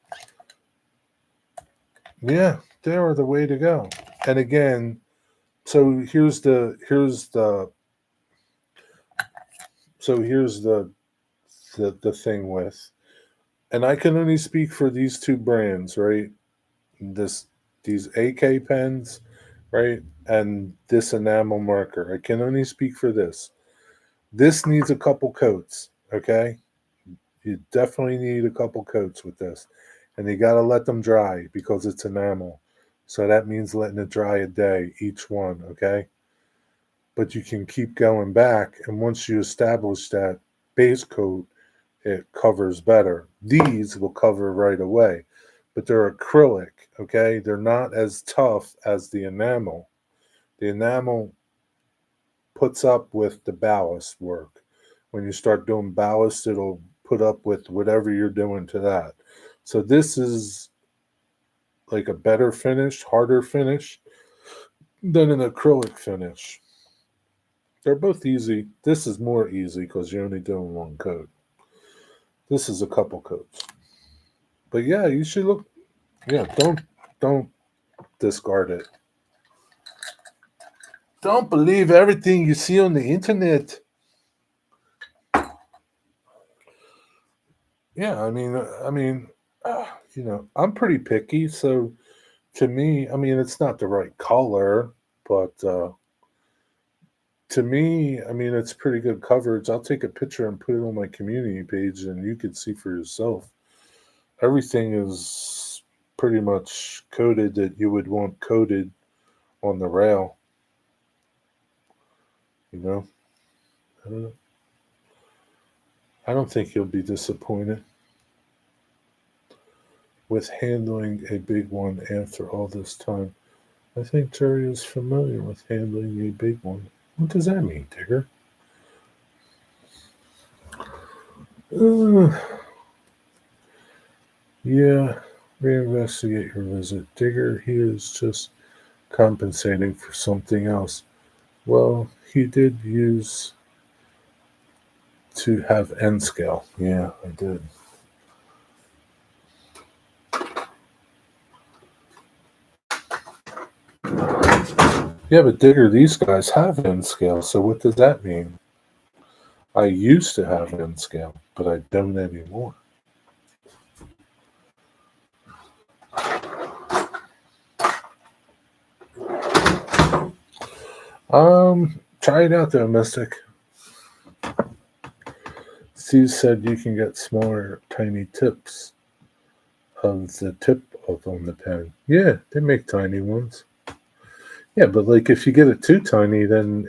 yeah, they are the way to go. And again, so here's the So here's the thing with, and I can only speak for these two brands, right? This these AK pens, right, and this enamel marker. I can only speak for this. This needs a couple coats, okay? You definitely need a couple coats with this. And you got to let them dry because it's enamel. So that means letting it dry a day, each one, okay? But you can keep going back. And once you establish that base coat, it covers better. These will cover right away, but they're acrylic, okay? They're not as tough as the enamel. The enamel puts up with the ballast work. When you start doing ballast, it'll put up with whatever you're doing to that. So this is like a better finish, harder finish than an acrylic finish. They're both easy. This is more easy because you're only doing one coat. This is a couple coats. But yeah, you should look. Yeah, don't discard it. Don't believe everything you see on the internet. Yeah, I'm pretty picky, so to me, I mean, it's not the right color, but to me, I mean, it's pretty good coverage. I'll take a picture and put it on my community page, and you can see for yourself. Everything is pretty much coated that you would want coated on the rail. You know, I don't, I don't think you'll be disappointed with handling a big one after all this time. I think Jerry is familiar with handling a big one. What does that mean, Digger? Uh, yeah, reinvestigate your visit. Digger, he is just compensating for something else. Well, he did use to have N scale. Yeah, I did. Yeah, but Digger, these guys have N scale, so what does that mean? I used to have N scale, but I don't anymore. Try it out there, Mystic. Steve said you can get smaller, tiny tips of the tip of on the pen. Yeah, they make tiny ones. Yeah, but like if you get it too tiny, then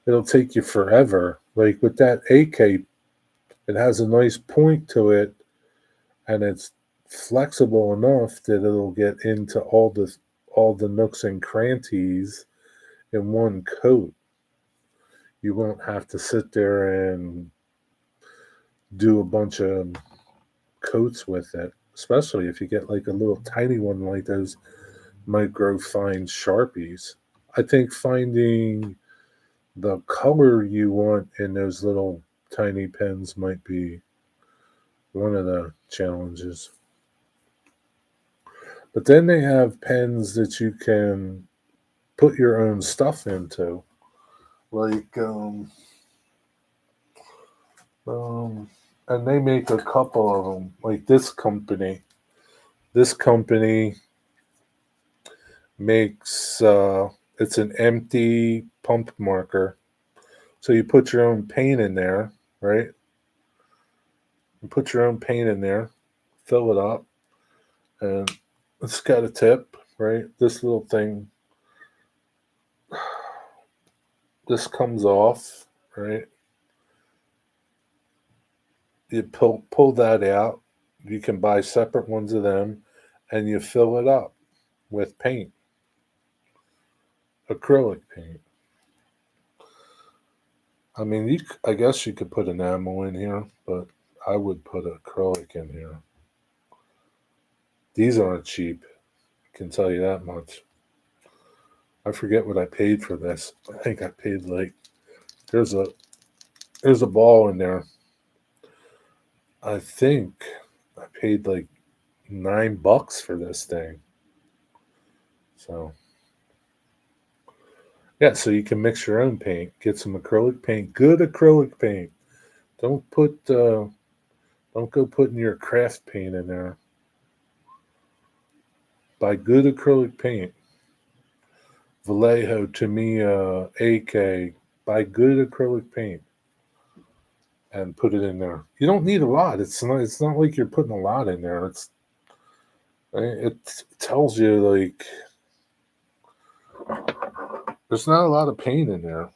it'll take you forever. Like with that AK, it has a nice point to it, and it's flexible enough that it'll get into all the nooks and crannies in one coat. You won't have to sit there and do a bunch of coats with it, especially if you get like a little tiny one like those micro fine Sharpies. I think finding the color you want in those little tiny pens might be one of the challenges. But then they have pens that you can put your own stuff into, like um, and they make a couple of them. Like this company. This company makes it's an empty pump marker. So you put your own paint in there, right? You put your own paint in there, fill it up, and it's got a tip, right? This little thing, this comes off, right? You pull that out. You can buy separate ones of them, and you fill it up with paint, acrylic paint. I mean, I guess you could put enamel in here, but I would put acrylic in here. These aren't cheap. I can tell you that much. I forget what I paid for this. I think I paid like there's a there's a ball in there. I think I paid like $9 for this thing. So Yeah, so you can mix your own paint. Get some acrylic paint, good acrylic paint. Don't put don't go putting your craft paint in there. Buy good acrylic paint. Vallejo, Tamiya, AK. Buy good acrylic paint and put it in there. You don't need a lot. It's not like you're putting a lot in there. It tells you like there's not a lot of paint in there.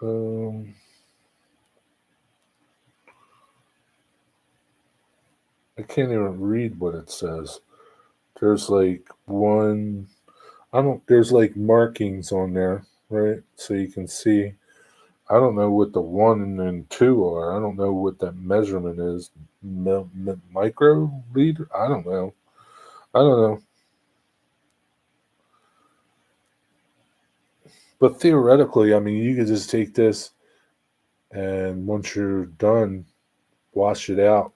Um, I can't even read what it says. There's like one. I don't. There's like markings on there, right? So you can see. I don't know what the 1 and 2 are. I don't know what that measurement is. Microliter? I don't know. I don't know. But theoretically, I mean, you could just take this and once you're done, wash it out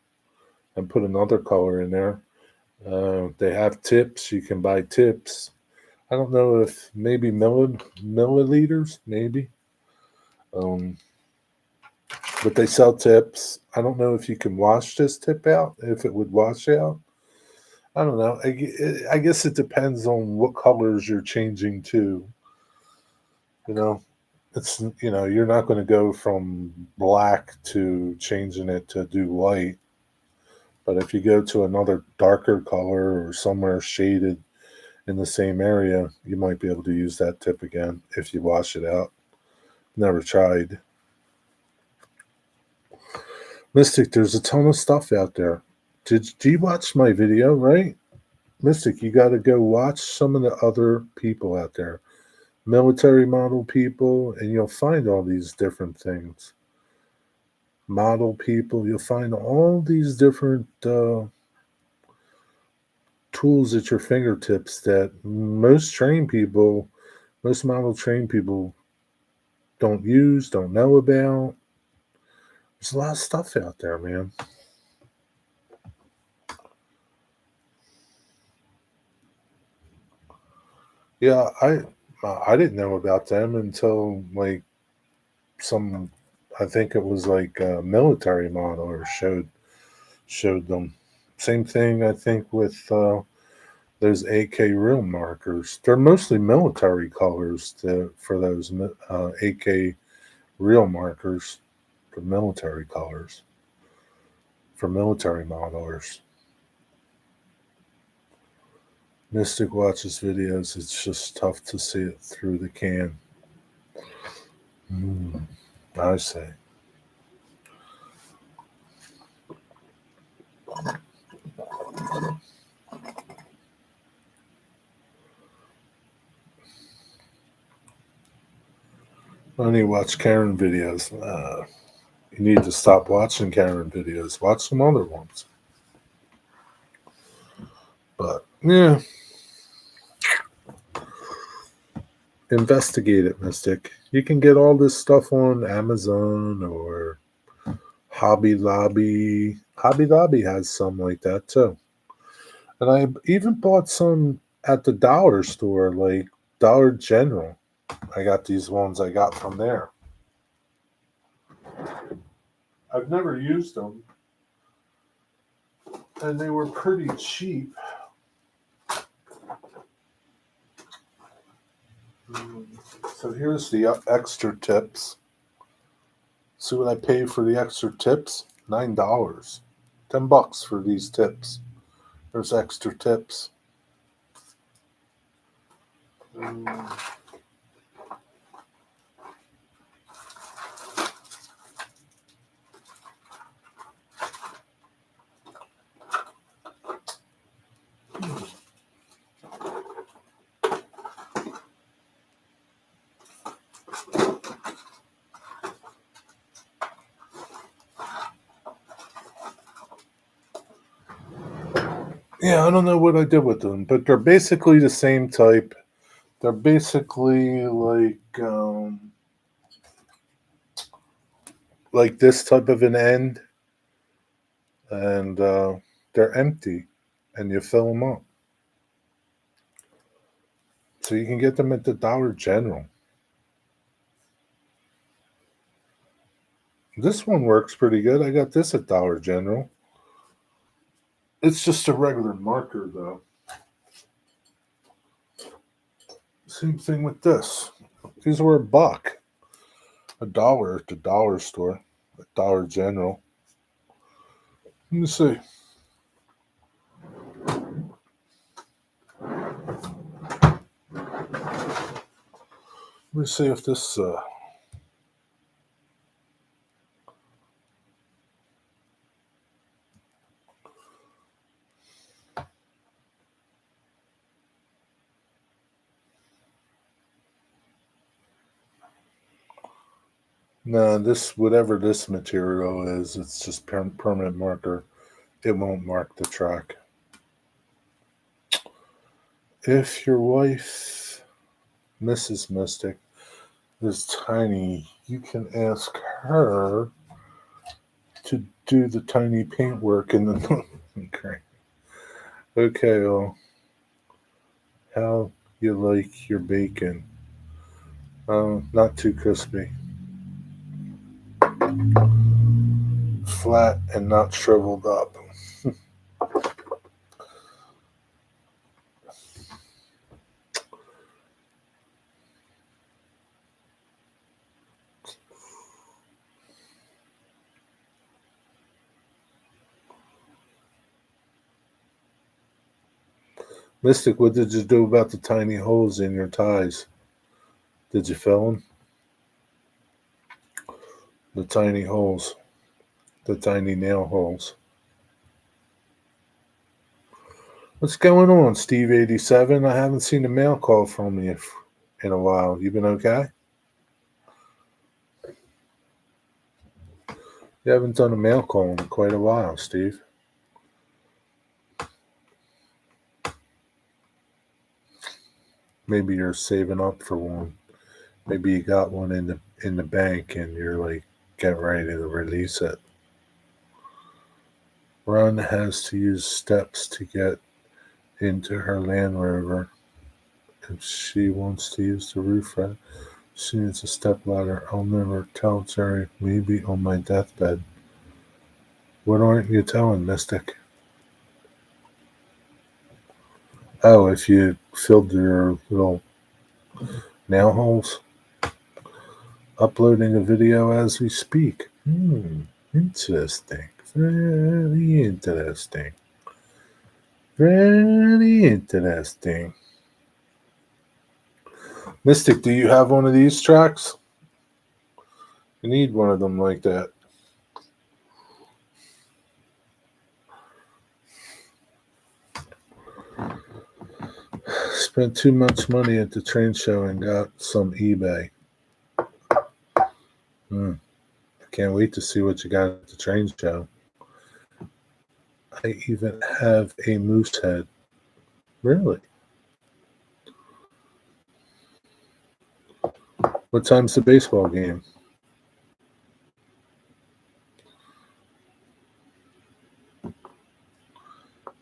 and put another color in there. They have tips. You can buy tips. I don't know if maybe milliliters, maybe. Um, but they sell tips. I don't know if you can wash this tip out, if it would wash out. I don't know. I guess it depends on what colors you're changing to. You know, you're not going to go from black to changing it to do white. But if you go to another darker color or somewhere shaded in the same area, you might be able to use that tip again if you wash it out. Never tried. Mystic, there's a ton of stuff out there. Do you watch my video, right? Mystic, you got to go watch some of the other people out there, military model people, and you'll find all these different things. Model people, you'll find all these different tools at your fingertips that most model trained people don't use, don't know about. There's a lot of stuff out there, man. Yeah, I didn't know about them until like some I think it was like a military modeler showed them. Same thing I think with those AK real markers. They're mostly military colors for those AK real markers for military colors for military modelers. Mystic watches videos. It's just tough to see it through the can. I say. I only watch Karen videos. You need to stop watching Karen videos. Watch some other ones. But yeah, investigate it, Mystic. You can get all this stuff on Amazon or Hobby Lobby. Hobby Lobby has some like that too. And I even bought some at the dollar store, like Dollar General. I got these ones I got from there. I've never used them, and they were pretty cheap. So here's the extra tips. See what I paid for the extra tips? $9. $10 for these tips. There's extra tips. Yeah, I don't know what I did with them, but they're basically the same type. They're basically like this type of an end, and they're empty, and you fill them up. So you can get them at the Dollar General. This one works pretty good. I got this at Dollar General. It's just a regular marker, though. Same thing with this. These were $1 at the dollar store, at Dollar General. Let me see. Let me see if this. No, this whatever this material is, it's just permanent marker. It won't mark the track. If your wife, Mrs. Mystic, is tiny, you can ask her to do the tiny paintwork in the. Okay, well, how you like your bacon? Not too crispy. Flat and not shriveled up. Mystic, what did you do about the tiny holes in your ties? Did you fill them? The tiny holes. The tiny nail holes. What's going on, Steve87? I haven't seen a mail call from you in a while. You been okay? You haven't done a mail call in quite a while, Steve. Maybe you're saving up for one. Maybe you got one in the bank and you're like getting ready to release it. Ron has to use steps to get into her Land Rover. If she wants to use the roof rack, she needs a step ladder. I'll never tell Jerry, maybe on my deathbed. What aren't you telling, Mystic? Oh, if you filled your little nail holes? Uploading a video as we speak. Interesting. Very interesting. Very interesting. Mystic, do you have one of these tracks? You need one of them like that. Spent too much money at the train show and got some eBay. Can't wait to see what you got at the train show. I even have a moose head. Really? What time's the baseball game?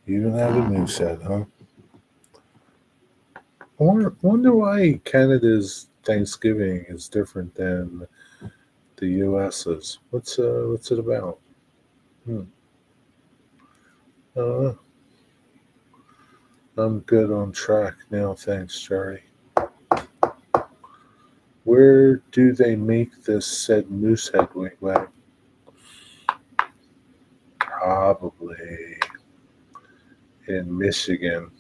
You even have a moose head, huh? I wonder why Canada's Thanksgiving is different than the U.S.'s. What's it about? I'm good on track now, thanks, Jerry. Where do they make this said moosehead wigwag? Probably in Michigan.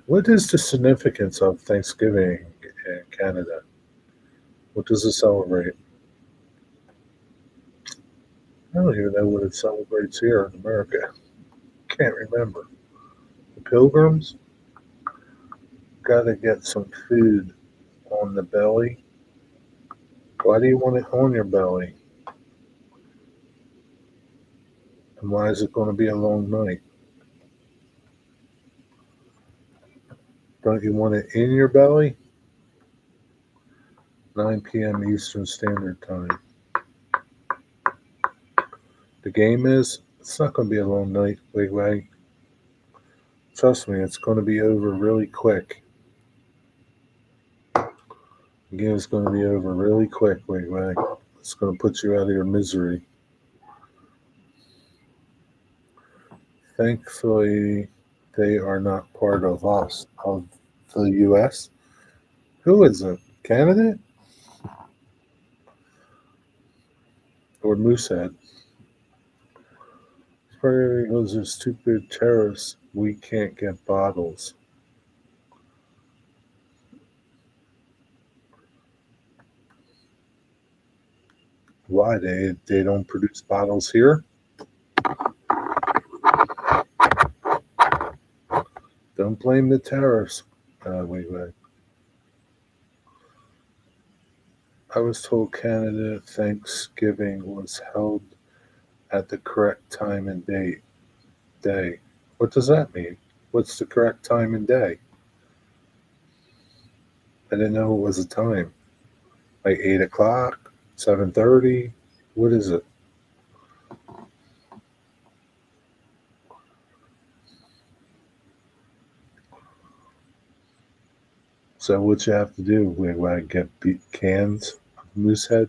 What is the significance of Thanksgiving in Canada? What does it celebrate? I don't even know what it celebrates here in America. Can't remember. The Pilgrims? Gotta get some food on the belly. Why do you want it on your belly? And why is it going to be a long night? Don't you want it in your belly? 9 p.m. Eastern Standard Time. The game is, it's not going to be a long night, wigwag. Trust me, it's going to be over really quick. Again, it's going to be over really quick, Wigwag. It's going to put you out of your misery. Thankfully, they are not part of us, of the U.S. Who is it? Canada? Or Moosehead? Probably because they're stupid terrorists. We can't get bottles. Why? They don't produce bottles here? Don't blame the terrorists. Wait. I was told Canada Thanksgiving was held at the correct time and day. What does that mean? What's the correct time and day? I didn't know it was a time. Like 8 o'clock, 7:30. What is it? So what you have to do when I get cans of Moosehead?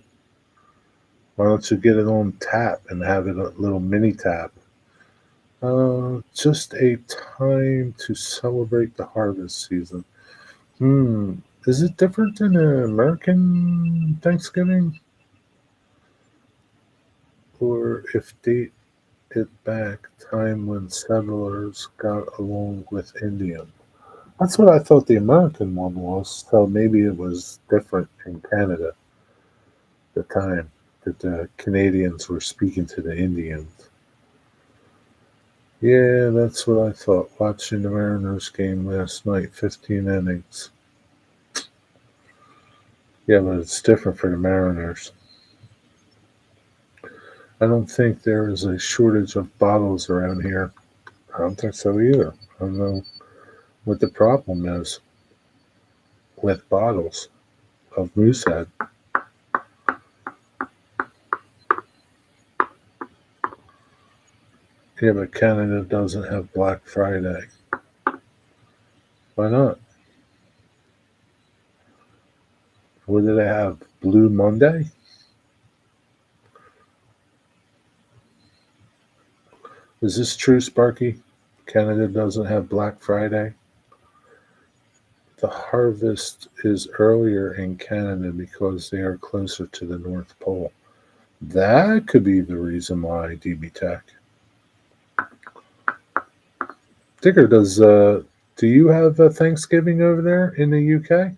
Why don't you get it on tap and have it a little mini tap? Just a time to celebrate the harvest season. Is it different than an American Thanksgiving? Or if date it back, time when settlers got along with Indians? That's what I thought the American one was. So maybe it was different in Canada, the time that the Canadians were speaking to the Indians. Yeah, that's what I thought. Watching the Mariners game last night, 15 innings. Yeah, but it's different for the Mariners. I don't think there is a shortage of bottles around here. I don't think so either. I don't know what the problem is with bottles of Moosehead. Yeah, but Canada doesn't have Black Friday. Why not? What do they have? Blue Monday? Is this true, Sparky? Canada doesn't have Black Friday? The harvest is earlier in Canada because they are closer to the North Pole. That could be the reason why, DB Tech. Digger, do you have a Thanksgiving over there in the UK?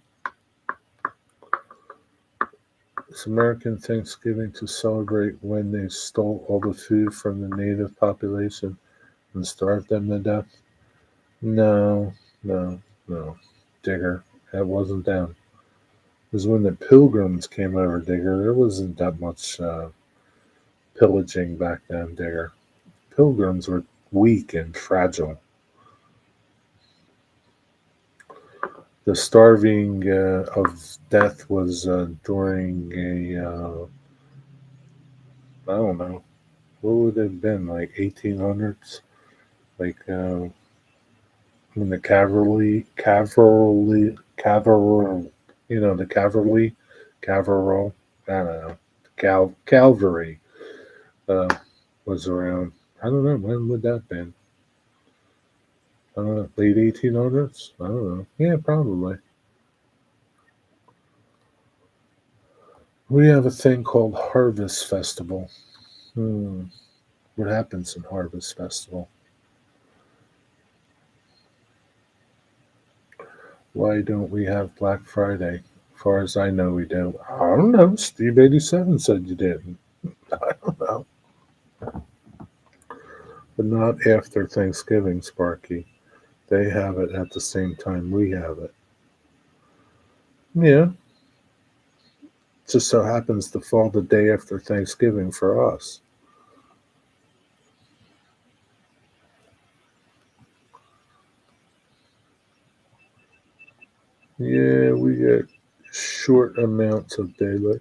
It's American Thanksgiving to celebrate when they stole all the food from the native population and starved them to death. No, no, Digger. That wasn't them. It was when the Pilgrims came over, Digger. There wasn't that much pillaging back then, Digger. Pilgrims were weak and fragile. The starving of death was during I don't know, what would it have been, like 1800s? Like when the cavalry, I don't know, cavalry uh, was around. I don't know, when would that have been? I don't know, late 1800s? I don't know. Yeah, probably. We have a thing called Harvest Festival. Hmm. What happens in Harvest Festival? Why don't we have Black Friday? As far as I know, we don't. I don't know. Steve 87 said you didn't. I don't know. But not after Thanksgiving, Sparky. They have it at the same time we have it. Yeah. Just so happens to fall the day after Thanksgiving for us. Yeah, we get short amounts of daylight.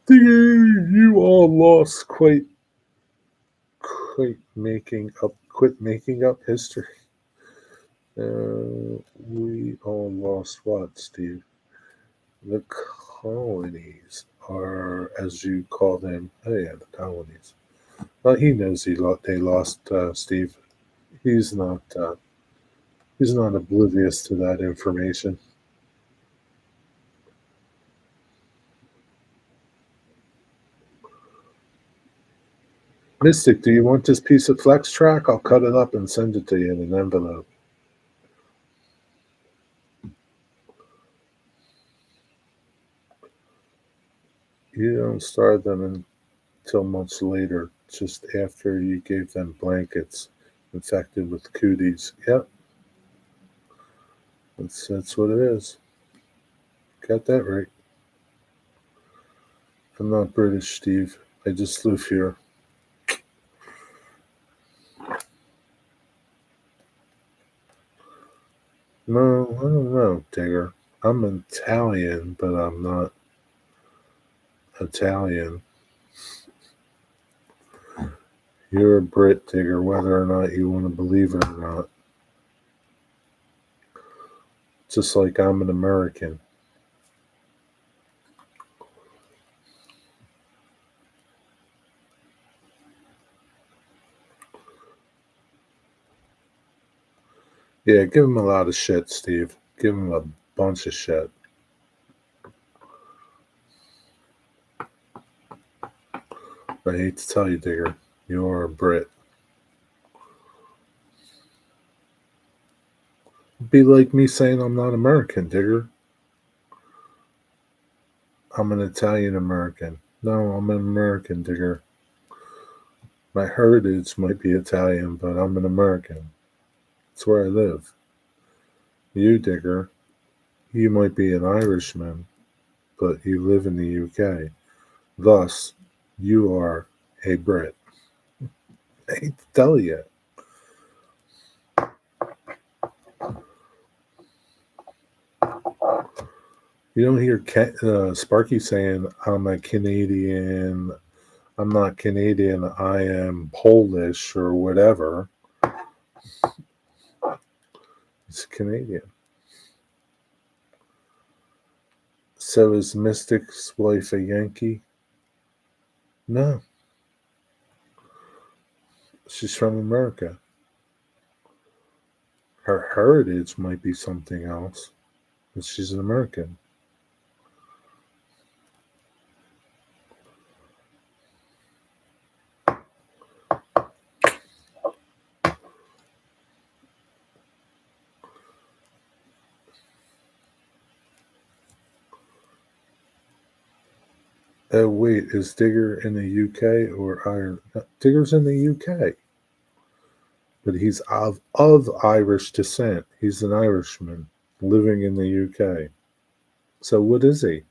You all lost quit making up history. We all lost what, Steve? The colonies, or as you call them. Oh yeah, the colonies. Well, he knows they lost, Steve. He's not. He's not oblivious to that information. Mystic, do you want this piece of flex track? I'll cut it up and send it to you in an envelope. You don't start them until much later, just after you gave them blankets infected with cooties. Yep, that's what it is. Got that right. I'm not British, Steve. I just live here. No, I don't know, Digger. I'm Italian, but I'm not Italian. You're a Brit, Digger, whether or not you want to believe it or not. Just like I'm an American. Yeah, give him a lot of shit, Steve. Give him a bunch of shit. I hate to tell you, Digger, you're a Brit. It'd be like me saying I'm not American, Digger. I'm an Italian American. No, I'm an American, Digger. My heritage might be Italian, but I'm an American. It's where I live. You, Digger, you might be an Irishman, but you live in the UK. Thus, you are a Brit. I hate to tell you. You don't hear Sparky saying, I'm a Canadian. I'm not Canadian. I am Polish or whatever. It's Canadian. So is Mystic's wife a Yankee? No, she's from America. Her heritage might be something else, but she's an American. Oh, wait, is Digger in the UK or Ireland? Digger's in the UK, but he's of Irish descent. He's an Irishman living in the UK. So what is he?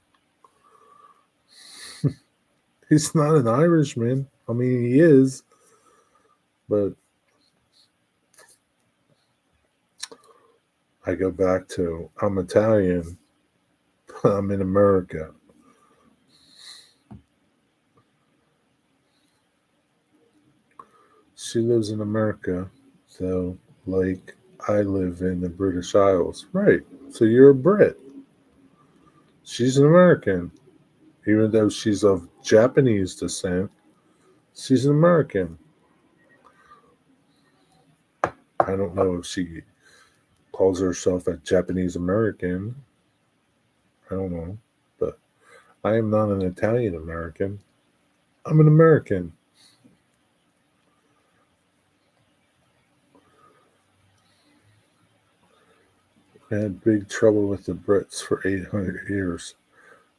He's not an Irishman. I mean, he is, but I go back to I'm Italian, but I'm in America. She lives in America, so like I live in the British Isles. Right. So you're a Brit. She's an American. Even though she's of Japanese descent, she's an American. I don't know if she calls herself a Japanese American. I don't know. But I am not an Italian American. I'm an American. I had big trouble with the Brits for 800 years.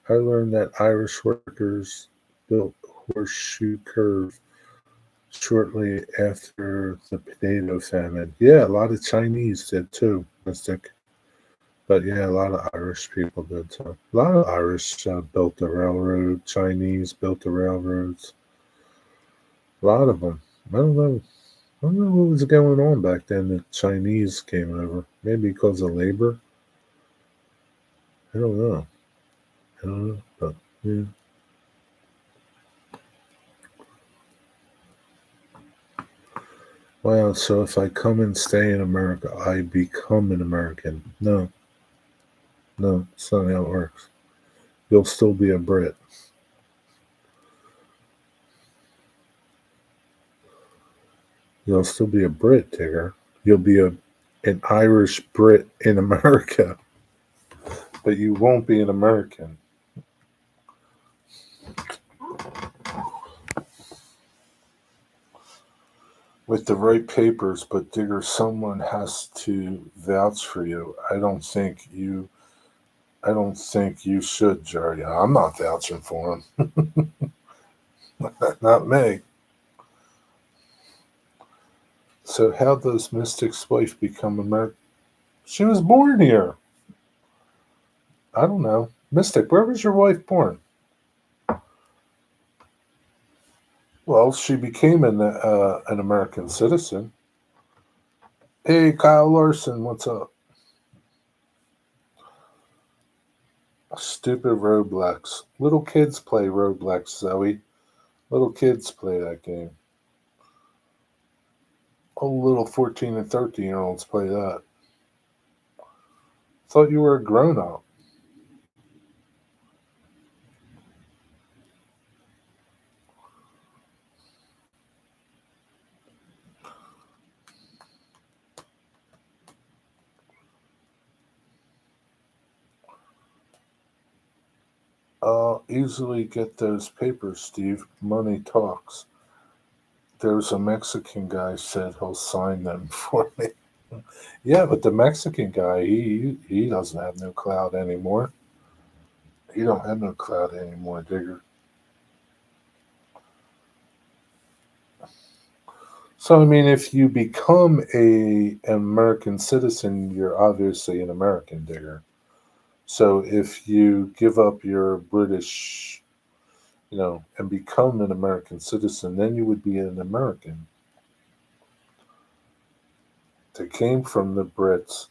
I learned that Irish workers built Horseshoe Curve shortly after the potato famine. Yeah, a lot of Chinese did too, Mystic. But yeah, a lot of Irish people did too. A lot of Irish built the railroad. Chinese built the railroads. A lot of them. I don't know. I don't know what was going on back then. The Chinese came over. Maybe because of labor. I don't know. I don't know. But yeah. Wow, so if I come and stay in America, I become an American. No, no, it's not how it works. You'll still be a Brit. You'll still be a Brit, Tigger. You'll be an Irish Brit in America, but you won't be an American. With the right papers, but Digger, someone has to vouch for you. I don't think you should, Jerry. I'm not vouching for him. Not me. So how does Mystic's wife become American? She was born here. I don't know. Mystic, where was your wife born? Well, she became an American citizen. Hey, Kyle Larson, what's up? Stupid Roblox. Little kids play Roblox, Zoe. Little kids play that game. All little 14 and 13-year-olds play that. Thought you were a grown up. I'll easily get those papers, Steve. Money talks. There's a Mexican guy said he'll sign them for me. Yeah, but the Mexican guy, he doesn't have no clout anymore. He don't have no clout anymore, Digger. So I mean, if you become an American citizen, you're obviously an American, Digger. So if you give up your British, and become an American citizen, then you would be an American. That came from the Brits,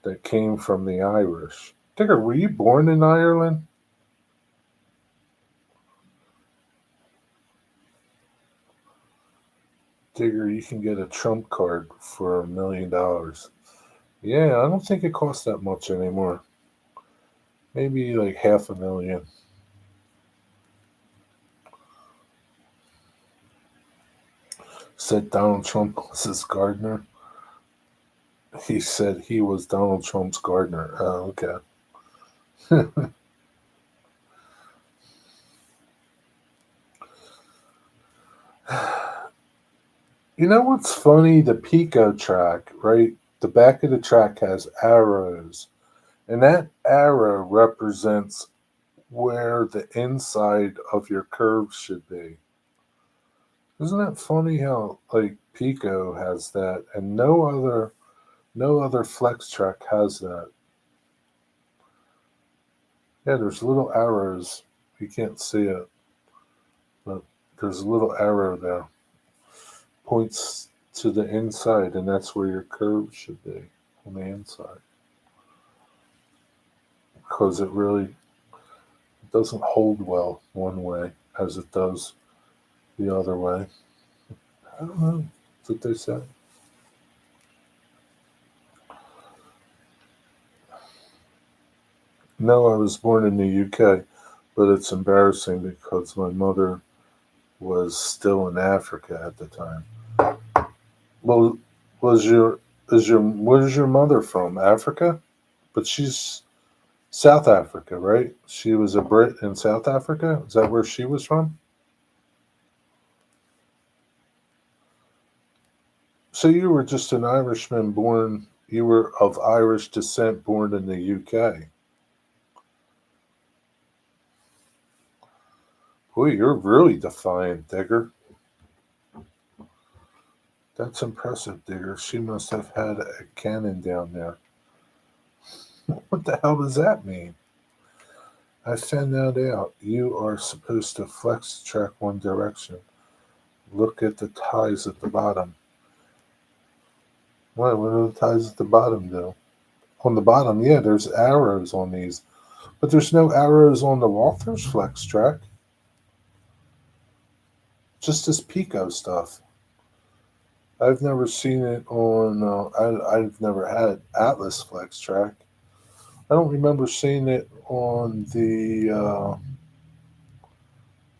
that came from the Irish. Digger, were you born in Ireland? Digger, you can get a Trump card for $1 million. Yeah, I don't think it costs that much anymore. Maybe like half a million. Said Donald Trump was his gardener. He said he was Donald Trump's gardener. Oh, okay. You know what's funny? The Pico track, right? The back of the track has arrows, and that arrow represents where the inside of your curve should be. Isn't that funny how like Pico has that and no other flex track has that. Yeah, there's little arrows. You can't see it, but there's a little arrow there. Points to the inside, and that's where your curve should be on the inside. Because it really doesn't hold well one way as it does the other way. I don't know. That's what they say. No, I was born in the UK, but it's embarrassing because my mother was still in Africa at the time. Well, was your where's your mother from? Africa? But she's South Africa, right? She was a Brit in South Africa. Is that where she was from? So you were just an Irishman born. You were of Irish descent, born in the UK. Boy, you're really defiant, Digger. That's impressive, Digger. She must have had a cannon down there. What the hell does that mean? I found that out. You are supposed to flex the track one direction. Look at the ties at the bottom. What do the ties at the bottom do? On the bottom, yeah, there's arrows on these, but there's no arrows on the Walters flex track. Just this Pico stuff. I've never seen it on. I've never had Atlas Flex Track. I don't remember seeing it on the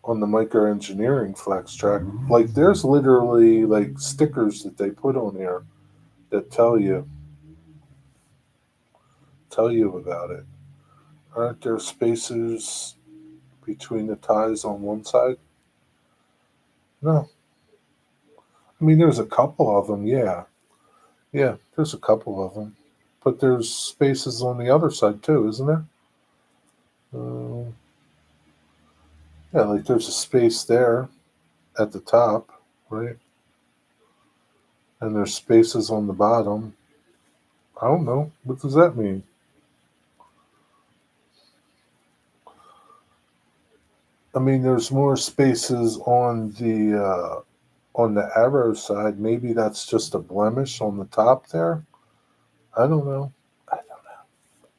micro engineering Flex Track. Like, there's literally like stickers that they put on there that tell you about it. Aren't there spacers between the ties on one side? No, I mean there's a couple of them. Yeah, yeah, there's a couple of them, but there's spaces on the other side too, isn't there? Uh, yeah, like there's a space there at the top, right? And there's spaces on the bottom. I don't know. What does that mean? I mean, there's more spaces on the arrow side. Maybe that's just a blemish on the top there. I don't know. I don't know.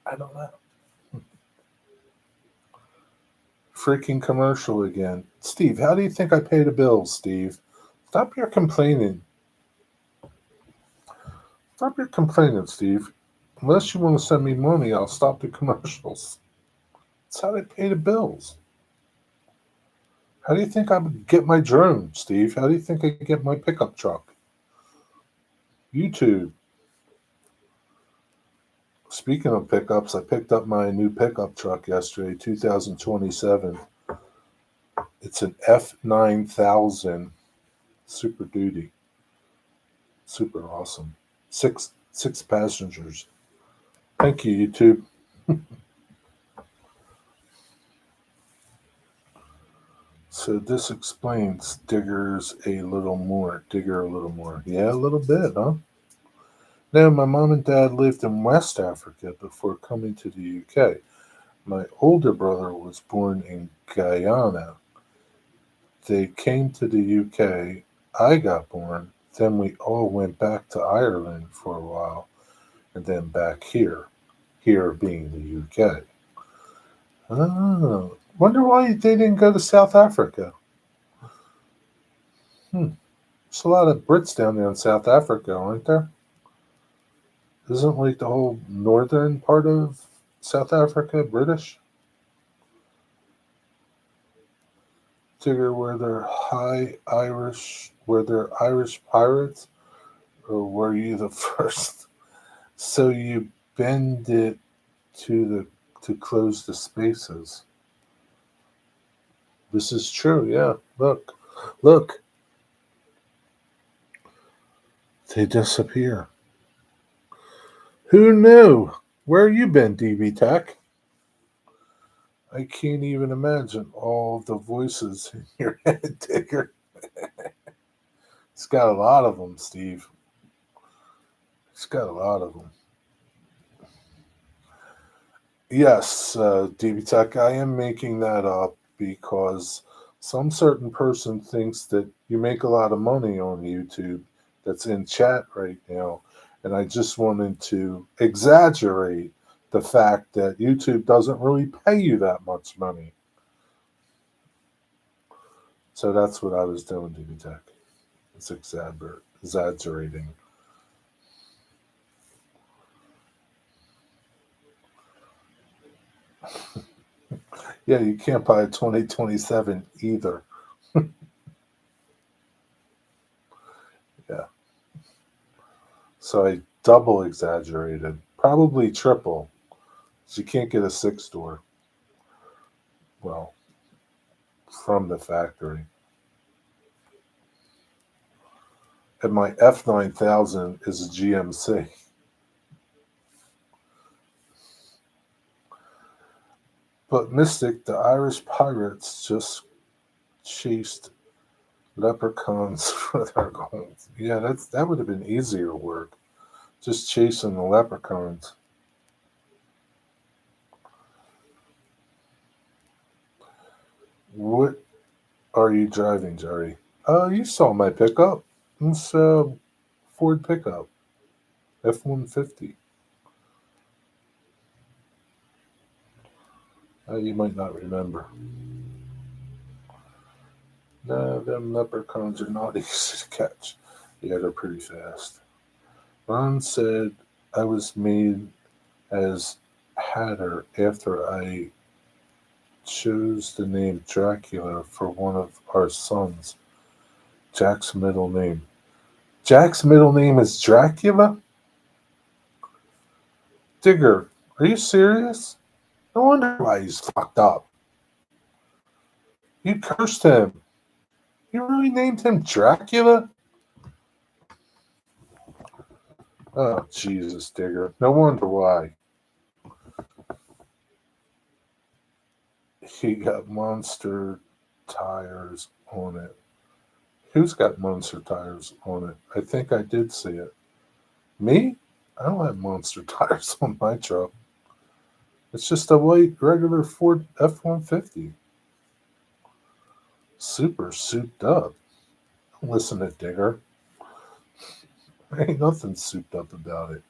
I don't know. Freaking commercial again. Steve, how do you think I pay the bills, Steve? Stop your complaining. Stop your complaining, Steve. Unless you want to send me money, I'll stop the commercials. That's how I pay the bills. How do you think I would get my drone, Steve? How do you think I get my pickup truck? YouTube. Speaking of pickups, I picked up my new pickup truck yesterday, 2027. It's an F9000 Super Duty. Super awesome. Six passengers. Thank you, YouTube. So this explains Digger's a little more. Digger a little more. Yeah, a little bit, huh? Now, my mom and dad lived in West Africa before coming to the UK. My older brother was born in Guyana. They came to the UK. I got born. Then we all went back to Ireland for a while and then back here. Here being the UK. Oh, wonder why they didn't go to South Africa. Hmm. There's a lot of Brits down there in South Africa, aren't there? Isn't like the whole northern part of South Africa British? Figure were there Irish pirates, or were you the first? So you bend it to close the spaces. This is true. Yeah. Look, they disappear. Who knew? Where you been, DB Tech? I can't even imagine all the voices in your head, Digger. It's got a lot of them, Steve. It's got a lot of them. Yes, DB Tech, I am making that up because some certain person thinks that you make a lot of money on YouTube that's in chat right now. And I just wanted to exaggerate the fact that YouTube doesn't really pay you that much money. So that's what I was doing, DB Tech. It's exaggerating. Yeah, you can't buy a 2027 either. Yeah. So I double exaggerated, probably triple. So you can't get a six door. Well, from the factory. And my F9000 is a GMC. But Mystic, the Irish pirates just chased leprechauns for their gold. Yeah, that would have been easier work. Just chasing the leprechauns. What are you driving, Jerry? Oh, you saw my pickup. It's a Ford pickup, F-150. You might not remember. No, them leprechauns are not easy to catch. Yeah, they're pretty fast. Ron said I was made as Hatter after I chose the name Dracula for one of our sons. Jack's middle name. Jack's middle name is Dracula? Digger, are you serious? No wonder why he's fucked up. You cursed him. You really named him Dracula? Oh, Jesus, Digger. No wonder why. He got monster tires on it. Who's got monster tires on it? I think I did see it. Me? I don't have monster tires on my truck. It's just a white regular Ford F-150. Super souped up. Listen to Digger. There ain't nothing souped up about it.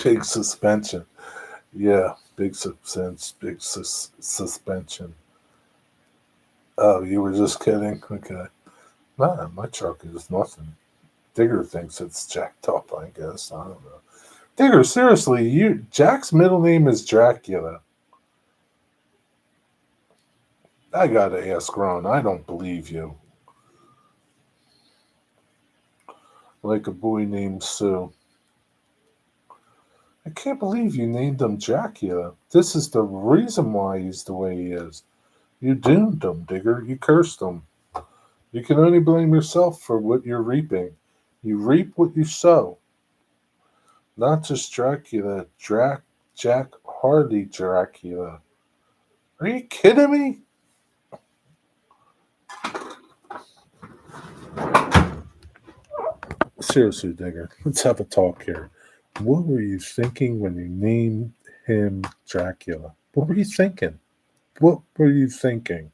Big suspension. Yeah, big suspension. Oh, you were just kidding? Okay. Nah, my truck is nothing. Digger thinks it's jacked up, I guess. I don't know. Digger, seriously, Jack's middle name is Dracula. I gotta ask Ron. I don't believe you. Like a boy named Sue. I can't believe you named him Dracula. This is the reason why he's the way he is. You doomed him, Digger. You cursed him. You can only blame yourself for what you're reaping. You reap what you sow. Not just Dracula, Jack Hardy Dracula. Are you kidding me? Seriously, Digger, let's have a talk here. What were you thinking when you named him Dracula? What were you thinking? What were you thinking?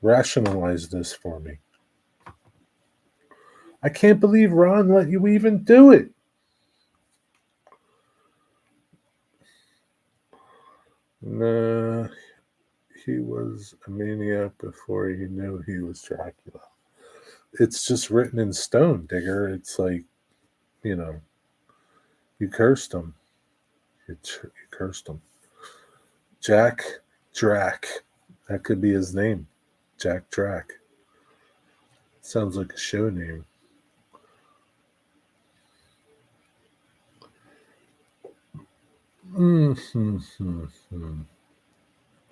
Rationalize this for me. I can't believe Ron let you even do it. Nah, he was a maniac before he knew he was Dracula. It's just written in stone, Digger. It's like, you know, you cursed him. You cursed him. Jack Drac. That could be his name. Jack Drac. Sounds like a show name. Mm-hmm.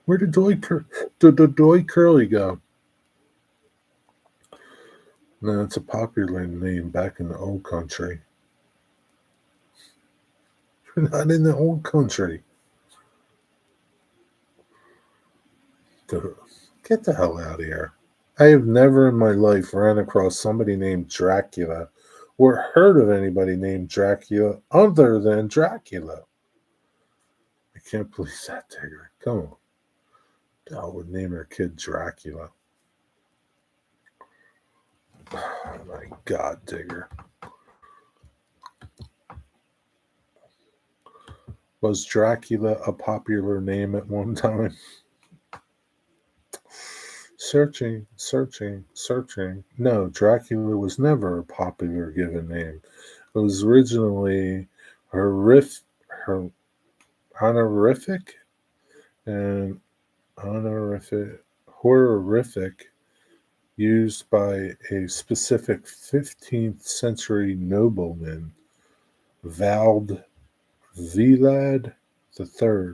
Where did Doy Curly go? No, it's a popular name back in the old country. You're not in the old country. Get the hell out of here. I have never in my life ran across somebody named Dracula or heard of anybody named Dracula other than Dracula. I can't believe that, Digger. Come on. I would name her kid Dracula. Oh my God, Digger. Was Dracula a popular name at one time? Searching. No, Dracula was never a popular given name. It was originally her honorific and horrific used by a specific 15th century nobleman, Vlad III,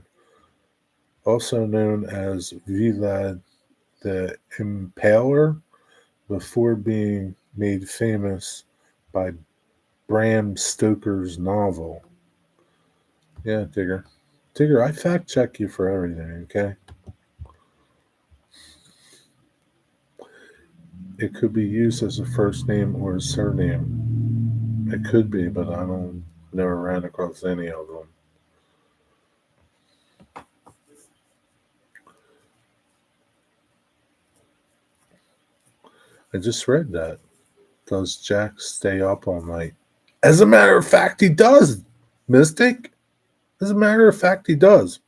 also known as Vlad the Impaler, before being made famous by Bram Stoker's novel. Yeah, Digger. Digger, I fact check you for everything, okay? It could be used as a first name or a surname. It could be, but I don't never ran across any of them. I just read that. Does Jack stay up all night? As a matter of fact, he does, Mystic. As a matter of fact, he does.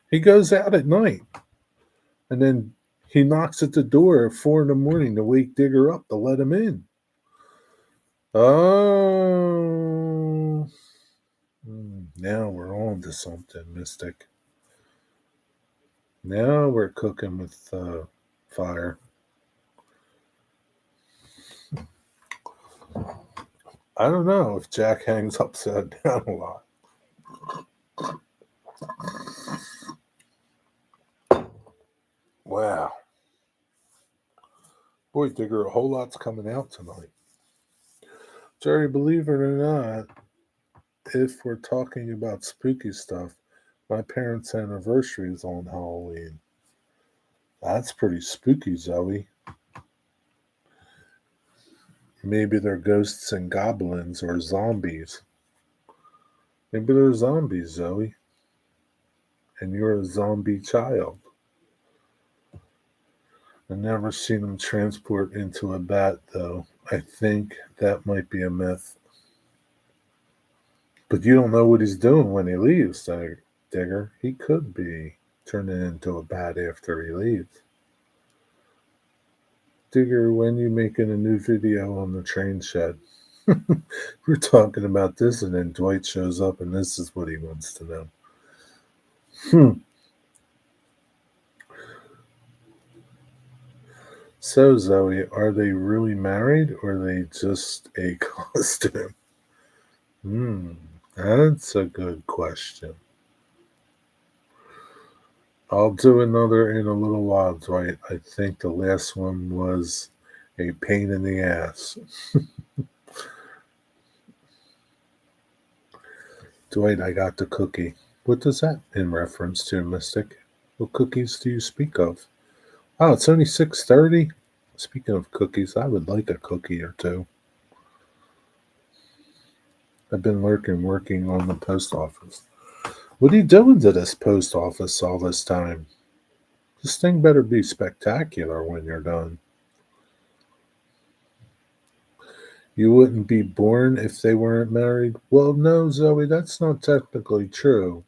He goes out at night, and then he knocks at the door at 4 in the morning to wake Digger up to let him in. Oh, now we're on to something, Mystic. Now we're cooking with fire. I don't know if Jack hangs upside down a lot. Wow. Boy, Digger, a whole lot's coming out tonight. Jerry, believe it or not, if we're talking about spooky stuff, my parents' anniversary is on Halloween. That's pretty spooky, Zoe. Maybe they're ghosts and goblins or zombies. Maybe they're zombies, Zoe. And you're a zombie child. I've never seen them transport into a bat, though. I think that might be a myth. But you don't know what he's doing when he leaves, Digger. He could be turning into a bat after he leaves. Digger, when you making a new video on the train shed? We're talking about this, and then Dwight shows up, and this is what he wants to know. So, Zoe, are they really married, or are they just a costume? That's a good question. I'll do another in a little while, Dwight. I think the last one was a pain in the ass. Dwight, I got the cookie. What does that in reference to, Mystic? What cookies do you speak of? Oh, it's only 6:30. Speaking of cookies, I would like a cookie or two. I've been working on the post office. What are you doing to this post office all this time? This thing better be spectacular when you're done. You wouldn't be born if they weren't married? Well, no, Zoe, that's not technically true.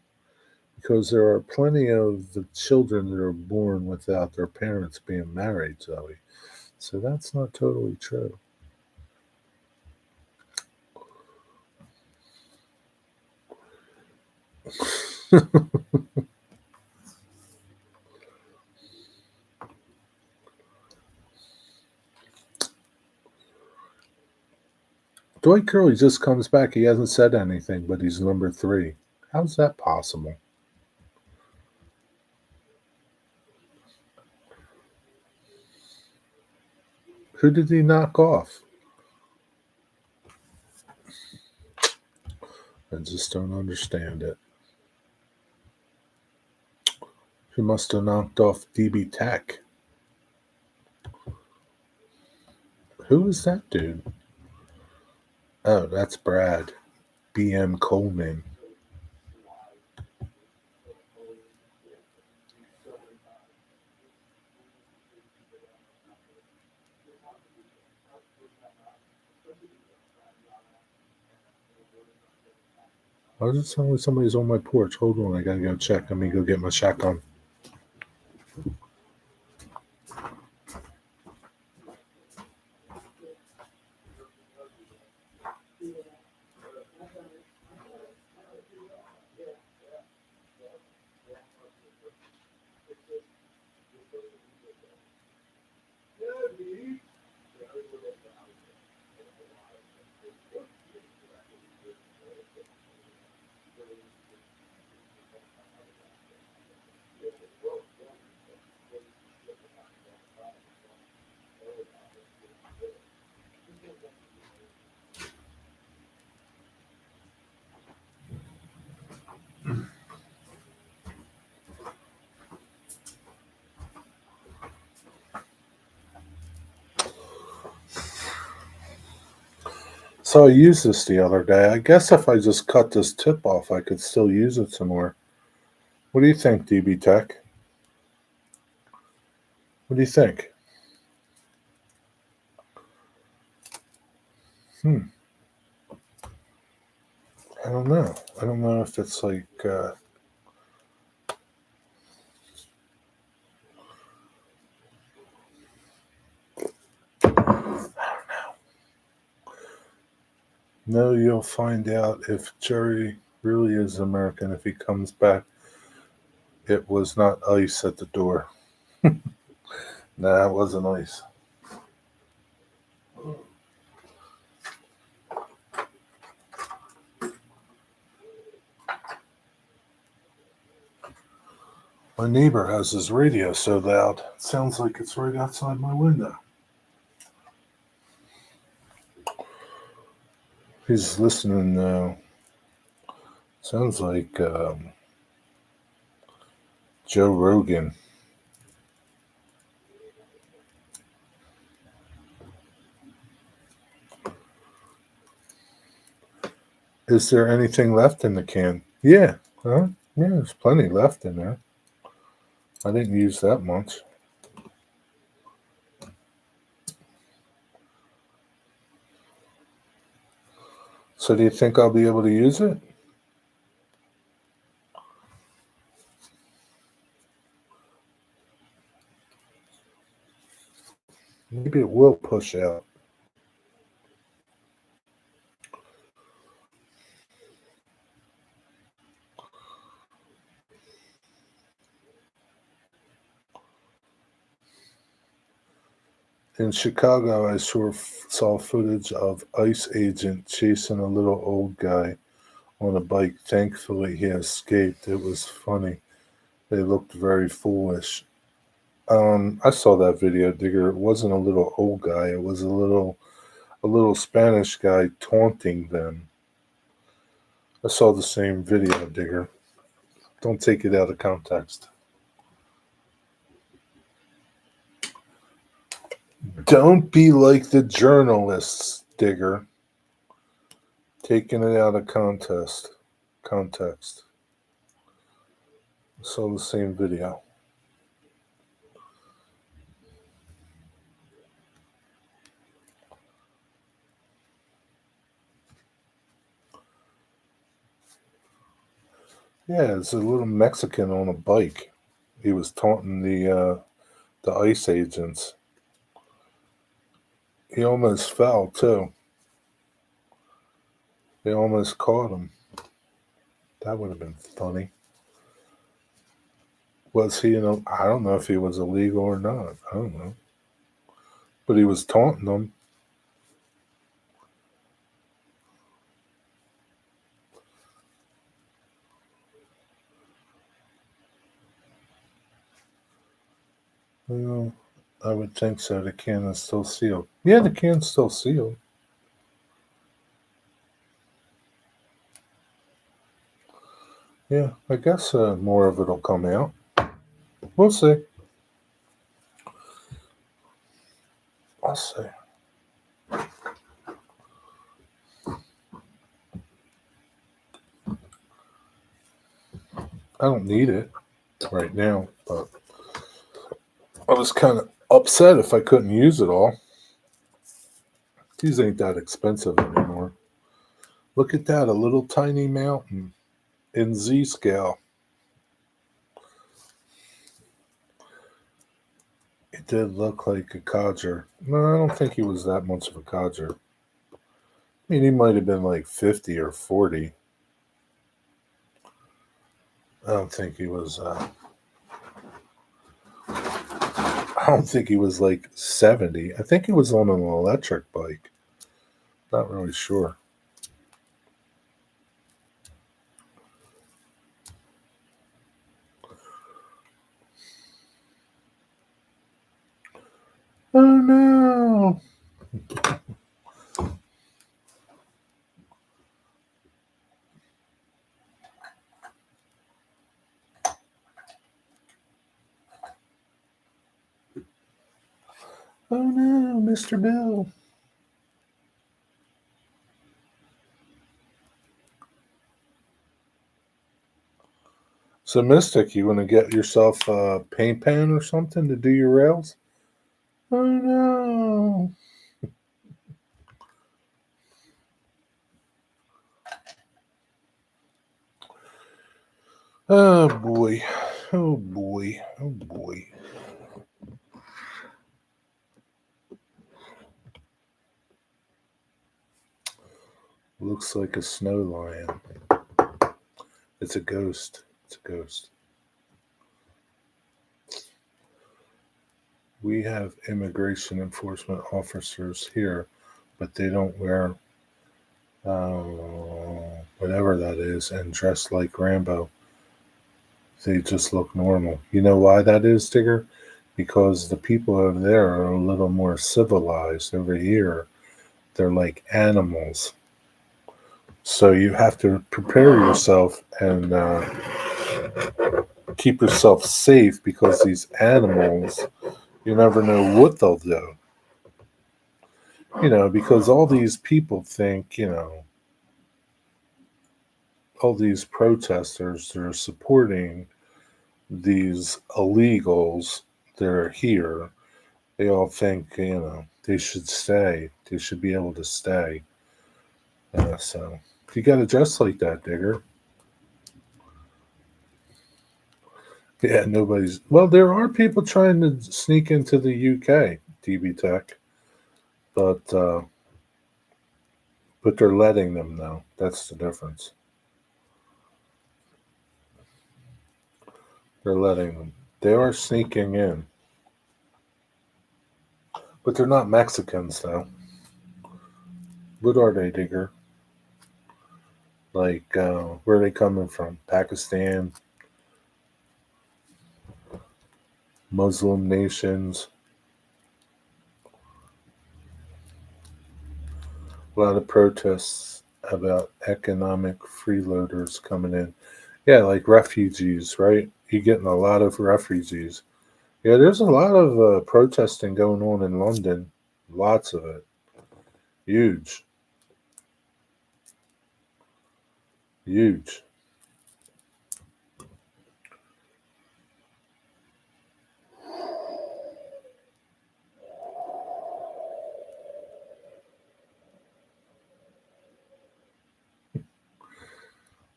Because there are plenty of the children that are born without their parents being married, Zoe. So that's not totally true. Dwight Curley just comes back. He hasn't said anything, but he's number 3. How's that possible? Who did he knock off? I just don't understand it. He must have knocked off DB Tech. Who is that dude? Oh, that's Brad. BM Coleman. I was just telling me somebody's on my porch. Hold on, I gotta go check. Let me go get my shotgun. So I used this the other day. I guess if I just cut this tip off, I could still use it some more. What do you think, DB Tech? What do you think? I don't know. I don't know if it's like No, you'll find out if Jerry really is American. If he comes back, it was not ice at the door. Nah, it wasn't ice. My neighbor has his radio so loud. It sounds like it's right outside my window. He's listening now. Sounds like Joe Rogan. Is there anything left in the can? Yeah. Huh? Yeah, there's plenty left in there. I didn't use that much. So do you think I'll be able to use it? Maybe it will push out. In Chicago, I saw footage of ICE agent chasing a little old guy on a bike. Thankfully, he escaped. It was funny. They looked very foolish. I saw that video, Digger. It wasn't a little old guy. It was a little Spanish guy taunting them. I saw the same video, Digger. Don't take it out of context. Don't be like the journalists, Digger. Taking it out of context. I saw the same video. Yeah, it's a little Mexican on a bike. He was taunting the ICE agents. He almost fell too. They almost caught him. That would have been funny. Was he? I don't know if he was illegal or not. I don't know, but he was taunting them. Well, I would think so. The can is still sealed. Yeah, the can's still sealed. Yeah, I guess more of it'll come out. We'll see. I'll see. I don't need it right now, but I was kind of upset if I couldn't use it all. These ain't that expensive anymore. Look at that, a little tiny mountain in Z scale. It did look like a codger. No, I don't think he was that much of a codger. I mean, he might have been like 50 or 40. I don't think he was. I don't think he was like 70. I think he was on an electric bike. Not really sure. Oh no! Oh no, Mr. Bill. So, Mystic, you want to get yourself a paint pen or something to do your rails? Oh no! Oh boy. Oh boy. Oh boy. Looks like a snow lion. It's a ghost. It's a ghost. We have immigration enforcement officers here, but they don't wear whatever that is and dress like Rambo. They just look normal. You know why that is, Digger? Because the people over there are a little more civilized. Over here, they're like animals. So you have to prepare yourself and keep yourself safe because these animals, you never know what they'll do. Because all these people think, all these protesters, they're supporting these illegals that are here. They all think, they should stay. They should be able to stay. So you got to dress like that, Digger. Yeah, nobody's. Well, there are people trying to sneak into the UK, DB Tech, but they're letting them know. That's the difference. They're letting them. They are sneaking in, but they're not Mexicans, though. What are they, Digger? Like, where are they coming from? Pakistan, Muslim nations. A lot of protests about economic freeloaders coming in. Yeah, like refugees, right? You're getting a lot of refugees. Yeah, there's a lot of protesting going on in London. Lots of it. Huge. Huge.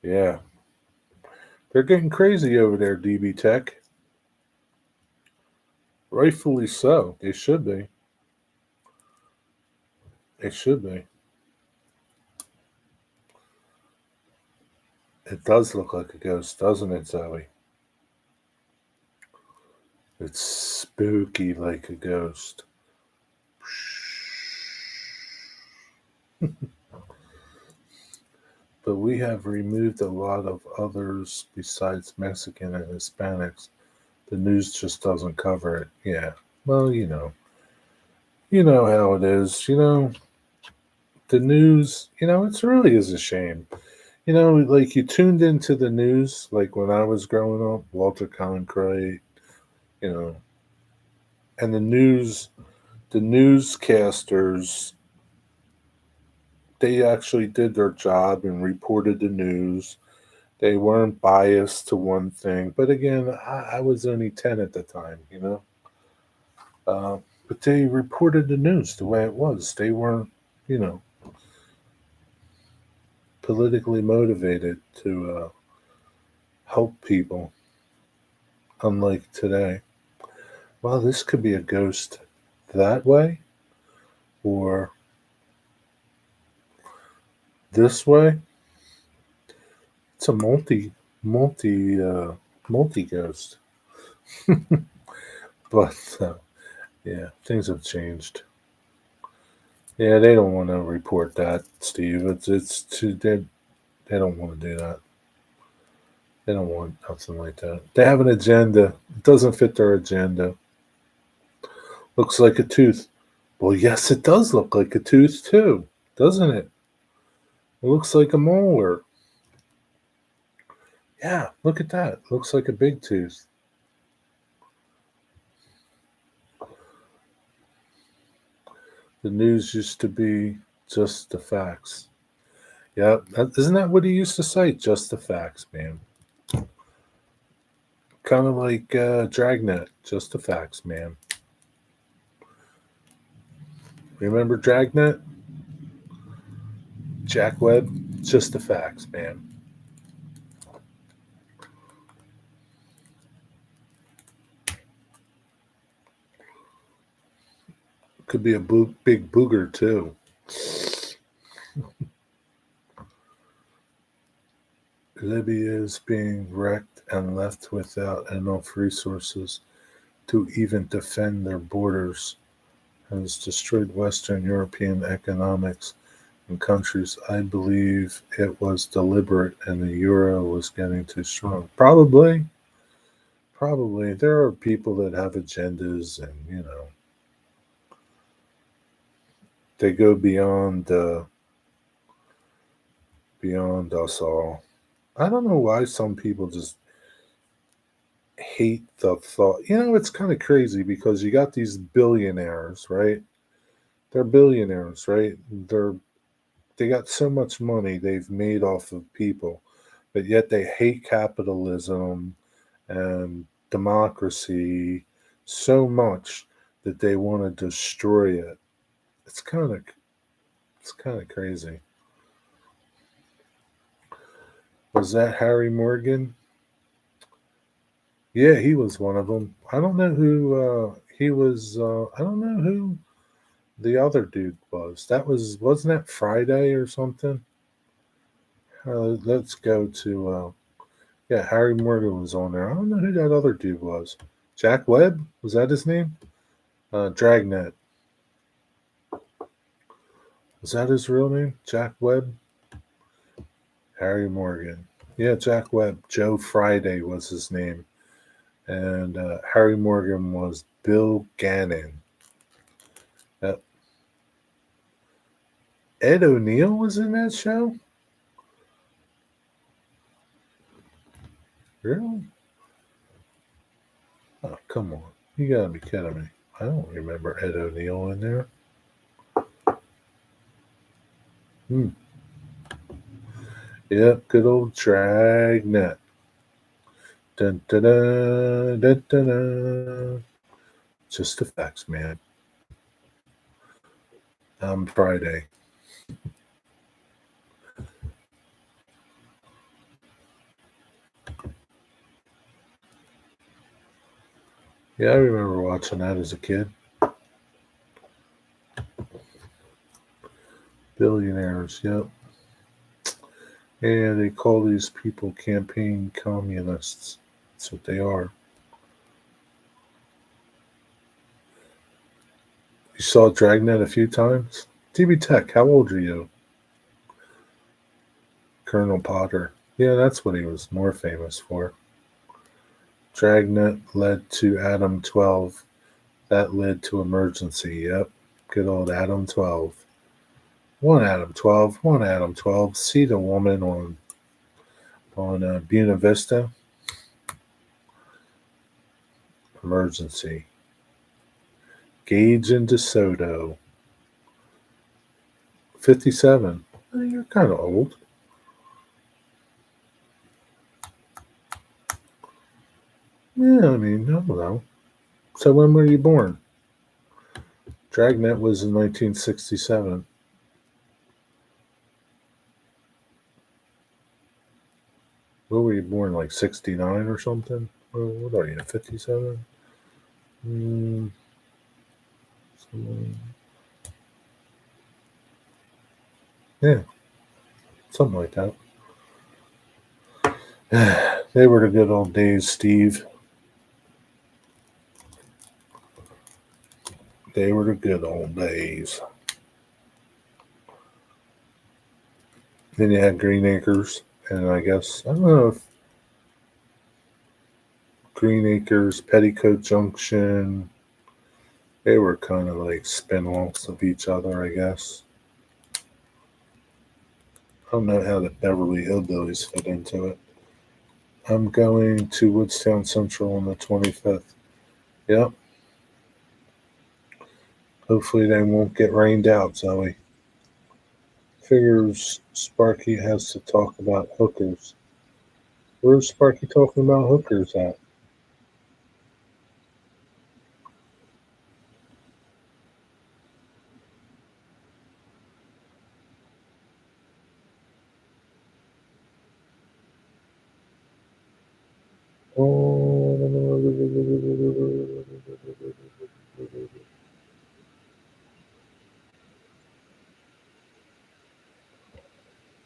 Yeah. They're getting crazy over there, DB Tech. Rightfully so. They should be. They should be. It does look like a ghost, doesn't it, Zoe? It's spooky like a ghost. But we have removed a lot of others besides Mexican and Hispanics. The news just doesn't cover it. Yeah. Well, you know how it is. The news, it really is a shame. Like you tuned into the news, like when I was growing up, Walter Cronkite, you know, and the newscasters, they actually did their job and reported the news. They weren't biased to one thing. But again, I was only 10 at the time. Uh, but they reported the news the way it was. They weren't, you know, politically motivated to help people, unlike today. Well, this could be a ghost that way or this way. It's a multi ghost. But yeah, things have changed. Yeah, they don't want to report that, Steve. It's too they don't want to do that. They don't want nothing like that. They have an agenda. It doesn't fit their agenda. Looks like a tooth. Well, yes, it does look like a tooth too, doesn't it? It looks like a molar. Yeah, look at that. Looks like a big tooth. The news used to be just the facts. Yeah, isn't that what he used to say? Just the facts, man. Kind of like Dragnet. Just the facts, man. Remember Dragnet? Jack Webb? Just the facts, man. Could be a big booger, too. Libya is being wrecked and left without enough resources to even defend their borders, has destroyed Western European economics and countries. I believe it was deliberate and the euro was getting too strong. Probably. Probably. There are people that have agendas and, they go beyond us all. I don't know why some people just hate the thought. It's kind of crazy because you got these billionaires, right? They're billionaires, right? They got so much money they've made off of people, but yet they hate capitalism and democracy so much that they want to destroy it. It's kind of it's kind of crazy. Was that Harry Morgan? Yeah, he was one of them. I don't know who he was. I don't know who the other dude was. Wasn't that Friday or something? Let's go to yeah, Harry Morgan was on there. I don't know who that other dude was. Jack Webb, was that his name? Dragnet, was that his real name? Jack Webb, Harry Morgan. Yeah, Jack Webb. Joe Friday was his name, and Harry Morgan was Bill Gannon. Uh, Ed O'Neill was in that show. Really? Oh, come on. You gotta be kidding me. I don't remember Ed O'Neill in there. Hmm. Yep, good old Dragnet. Dun, dun, dun, dun, dun, dun. Just the facts, man. Friday. Yeah, I remember watching that as a kid. Billionaires, yep. And they call these people campaign communists. That's what they are. You saw Dragnet a few times? TV Tech, how old are you? Colonel Potter. Yeah, that's what he was more famous for. Dragnet led to Adam 12. That led to emergency. Yep. Good old Adam 12. One Adam 12. One Adam 12. See the woman on Buena Vista? Emergency. Gage and DeSoto. 57. You're kind of old. Yeah, I mean, I don't know. So when were you born? Dragnet was in 1967. What were you born, like 69 or something? What are you, 57? Mm, yeah, something like that. They were the good old days, Steve. They were the good old days. Then you had Green Acres, and I guess, I don't know if Green Acres, Petticoat Junction, they were kind of like spin offs of each other, I guess. I don't know how the Beverly Hillbillies fit into it. I'm going to Woodstown Central on the 25th. Yep. Hopefully they won't get rained out, Zoe. Figures Sparky has to talk about hookers. Where's Sparky talking about hookers at?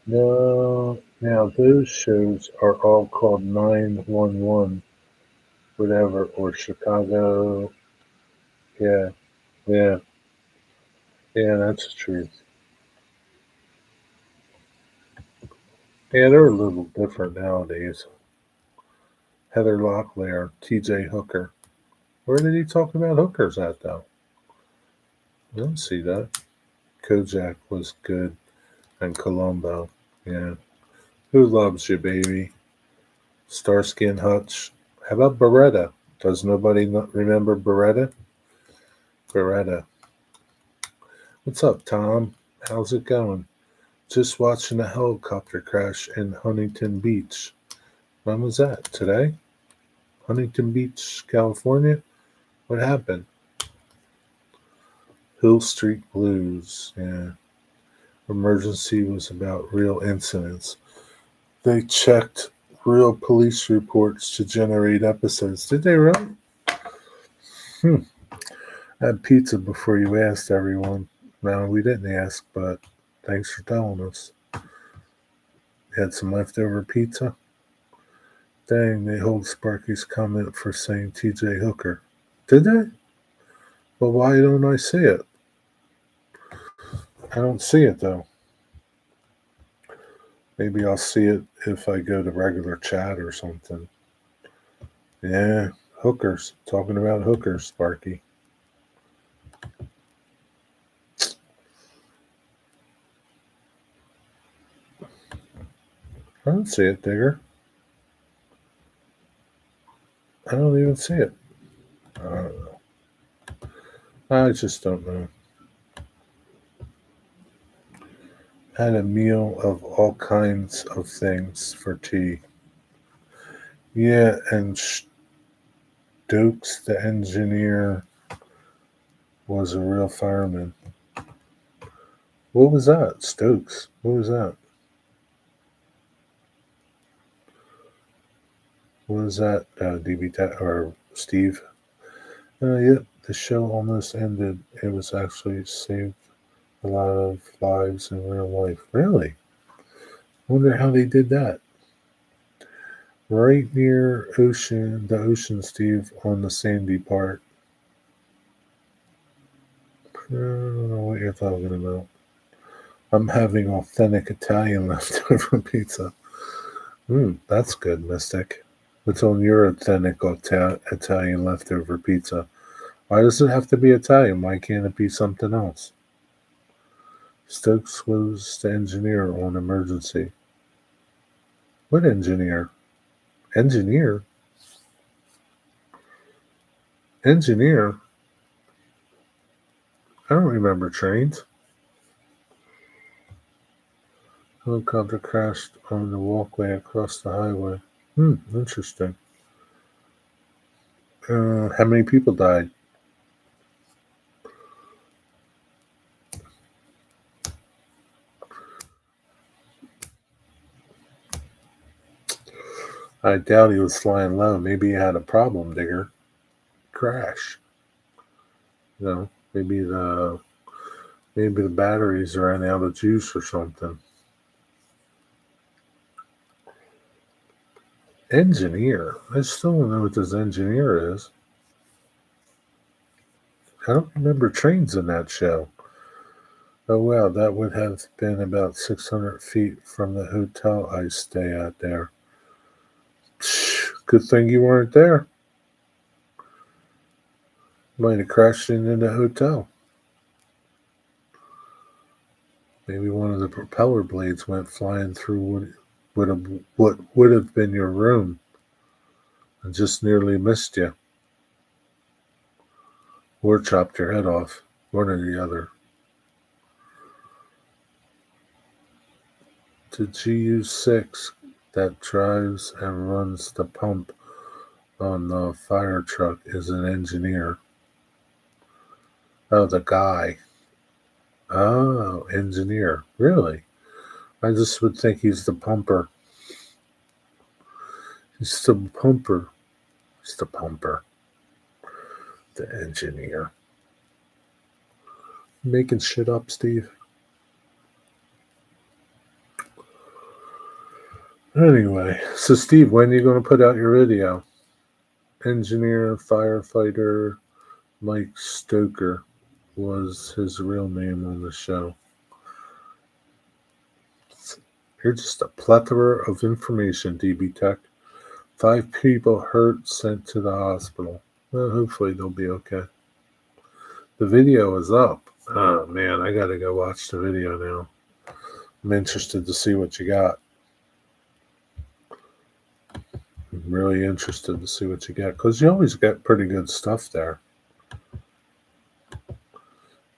No. Now those shows are all called 911, whatever, or Chicago. Yeah, yeah, yeah, that's the truth. Yeah, they're a little different nowadays. Heather Locklear, TJ Hooker. Where did he talk about hookers at, though? I don't see that. Kojak was good, and Columbo. Yeah. Who loves you, baby? Starsky and Hutch. How about Beretta? Does nobody not remember Beretta? Beretta. What's up, Tom? How's it going? Just watching a helicopter crash in Huntington Beach. When was that? Today? Huntington Beach, California? What happened? Hill Street Blues. Yeah. Emergency was about real incidents. They checked real police reports to generate episodes. Did they really? Hmm. I had pizza before you asked, everyone. No, we didn't ask, but thanks for telling us. You had some leftover pizza? Dang, they hold Sparky's comment for saying TJ Hooker. Did they? Well, why don't I see it? I don't see it, though. Maybe I'll see it if I go to regular chat or something. Yeah, hookers. Talking about hookers, Sparky. I don't see it, Digger. I don't even see it. I don't know. I just don't know. Had a meal of all kinds of things for tea. Yeah, and Stokes, the engineer, was a real fireman. What was that? Stokes. What was that? What was that, DB or Steve? Yep, the show almost ended. It was actually saved a lot of lives in real life. Really? Wonder how they did that. Right near the ocean, Steve, on the sandy part. I don't know what you're talking about. I'm having authentic Italian leftover pizza. That's good, Mystic. What's on your authentic Italian leftover pizza? Why does it have to be Italian? Why can't it be something else? Stokes was the engineer on Emergency. What engineer? Engineer? Engineer? I don't remember trains. Helicopter crashed on the walkway across the highway. Interesting. How many people died? I doubt he was flying low. Maybe he had a problem, Digger. Crash. Maybe the batteries ran out of juice or something. Engineer. I still don't know what this engineer is. I don't remember trains in that show. Oh wow, that would have been about 600 feet from the hotel I stay at there. Good thing you weren't there. Might have crashed into the hotel. Maybe one of the propeller blades went flying through what would have been your room and just nearly missed you. Or chopped your head off. One or the other. The GU6 that drives and runs the pump on the fire truck is an engineer. Oh, the guy. Oh, engineer. Really? I just would think he's the pumper. He's the pumper. He's the pumper. The engineer. Making shit up, Steve. Anyway, so Steve, when are you going to put out your video? Engineer, firefighter, Mike Stoker was his real name on the show. You're just a plethora of information, DB Tech. 5 people hurt, sent to the hospital. Well, hopefully they'll be okay. The video is up. Oh man, I gotta go watch the video now. I'm interested to see what you got. I'm really interested to see what you got, because you always get pretty good stuff there.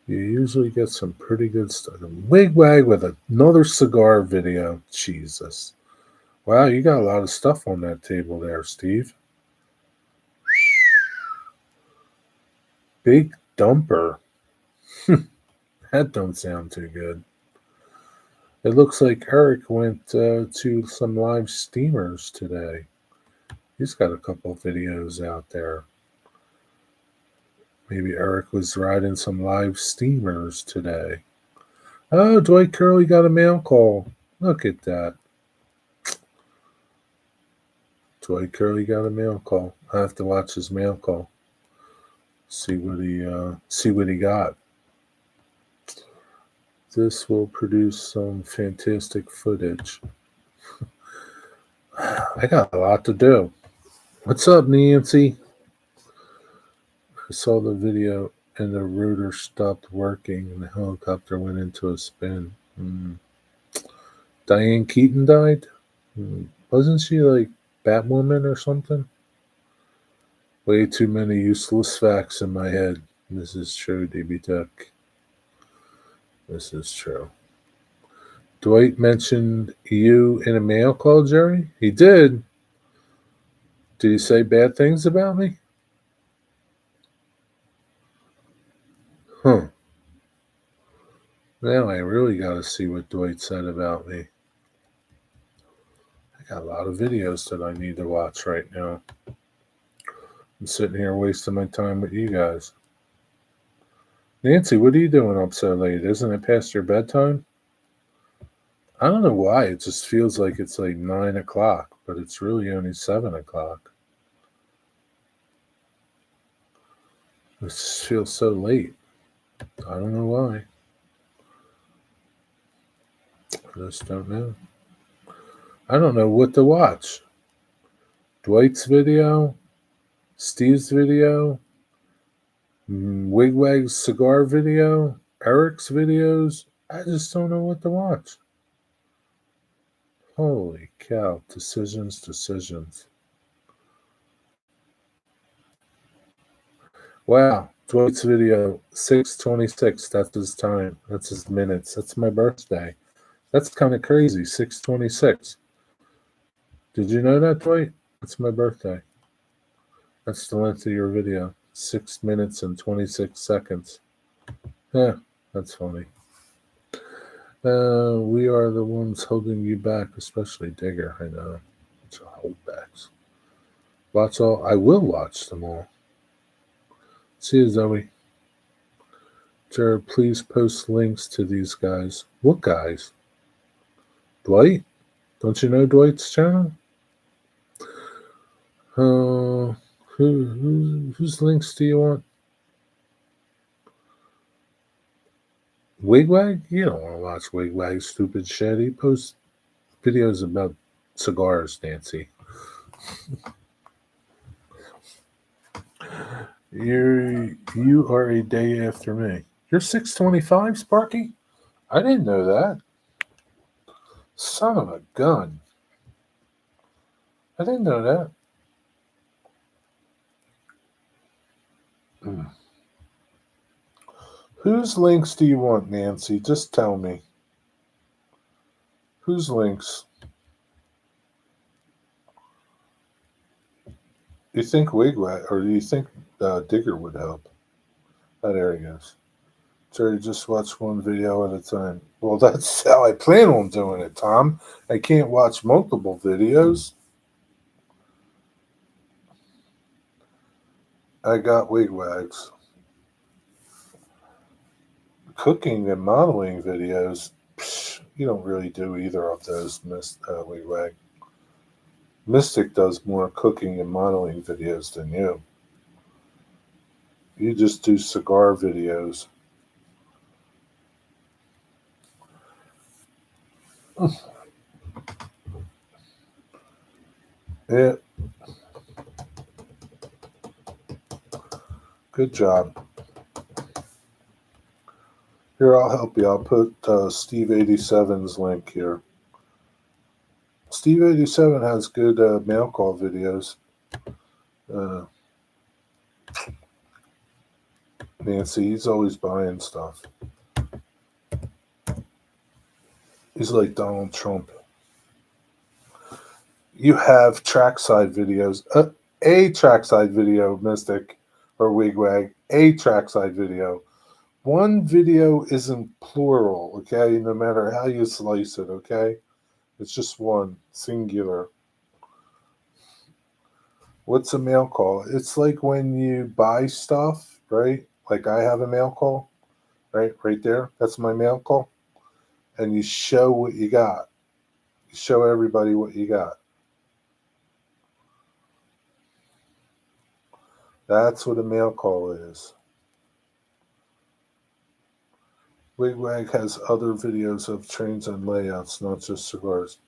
You usually get some pretty good stuff. Wigwag with another cigar video. Jesus. Wow, you got a lot of stuff on that table there, Steve. Big dumper. That don't sound too good. It looks like Eric went to some live steamers today. He's got a couple videos out there. Maybe Eric was riding some live steamers today. Oh, Dwight Curley got a mail call. Look at that. Dwight Curley got a mail call. I have to watch his mail call. See what he got. This will produce some fantastic footage. I got a lot to do. What's up, Nancy? I saw the video and the rotor stopped working and the helicopter went into a spin. Diane Keaton died? Wasn't she like Batwoman or something? Way too many useless facts in my head. This is true, DB Tech. This is true. Dwight mentioned you in a mail call, Jerry? He did. Did he say bad things about me? Huh. Now I really got to see what Dwight said about me. I got a lot of videos that I need to watch right now. I'm sitting here wasting my time with you guys. Nancy, what are you doing up so late? Isn't it past your bedtime? I don't know why. It just feels like it's like 9 o'clock, but it's really only 7 o'clock. It just feels so late. I don't know why. I just don't know. I don't know what to watch. Dwight's video, Steve's video, Wigwag's cigar video, Eric's videos. I just don't know what to watch. Holy cow. Decisions. Wow. Dwight's video, 6:26. That's his time. That's his minutes. That's my birthday. That's kind of crazy. 6:26. Did you know that, Dwight? That's my birthday. That's the length of your video. 6 minutes and 26 seconds. Yeah, that's funny. We are the ones holding you back, especially Digger. I know. It's holdbacks. Watch all. I will watch them all. See you, Zoe. Jared, please post links to these guys. What guys? Dwight? Don't you know Dwight's channel? Whose links do you want? Wigwag? You don't want to watch Wigwag's stupid shit. He posts videos about cigars, Nancy. You are a day after me. You're 6:25, Sparky? I didn't know that. Son of a gun. I didn't know that. Whose links do you want, Nancy? Just tell me. Whose links? Do you think Wigwag, or do you think Digger would help? Oh, there he goes. Jerry, just watch one video at a time. Well, that's how I plan on doing it, Tom. I can't watch multiple videos. I got Wigwags. Cooking and modeling videos, you don't really do either of those, Miss Wigwag. Mystic does more cooking and modeling videos than you. You just do cigar videos. Yeah, good job. Here, I'll help you. I'll put Steve87's link here. Steve87 has good mail call videos. Nancy, he's always buying stuff. He's like Donald Trump. You have trackside videos. A trackside video, Mystic or Wigwag. A trackside video. One video isn't plural, okay? No matter how you slice it, okay? It's just one, singular. What's a mail call? It's like when you buy stuff, right? Like I have a mail call, right? Right there. That's my mail call. And you show what you got. You show everybody what you got. That's what a mail call is. Wigwag has other videos of trains and layouts, not just cigars.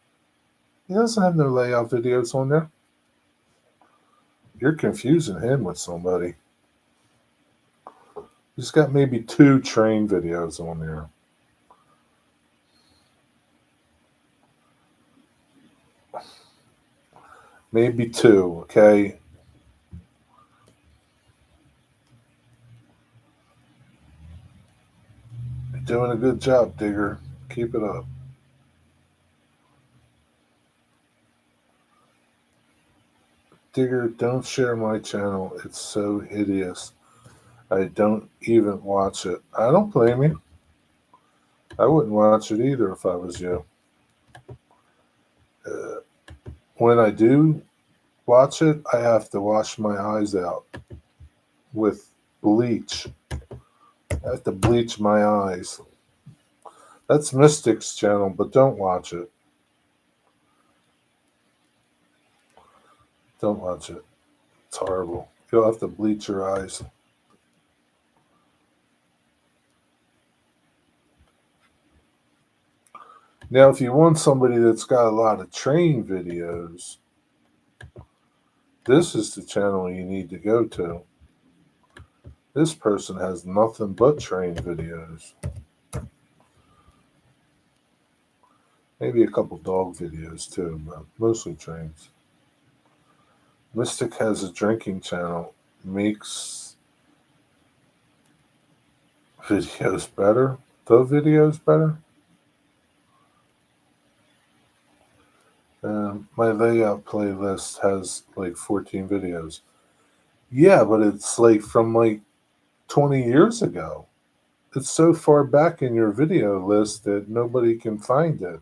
He doesn't have no layout videos on there. You're confusing him with somebody. He's got maybe 2 train videos on there. Maybe 2, okay? You're doing a good job, Digger. Keep it up. Digger, don't share my channel. It's so hideous. I don't even watch it. I don't blame you. I wouldn't watch it either if I was you. When I do watch it, I have to wash my eyes out with bleach. I have to bleach my eyes. That's Mystic's channel, but don't watch it. Don't watch it. It's horrible. You'll have to bleach your eyes. Now, if you want somebody that's got a lot of train videos, this is the channel you need to go to. This person has nothing but train videos. Maybe a couple dog videos too, but mostly trains. Mystic has a drinking channel. Makes videos better. The videos better. My layout playlist has like 14 videos. Yeah, but it's like from like 20 years ago. It's so far back in your video list that nobody can find it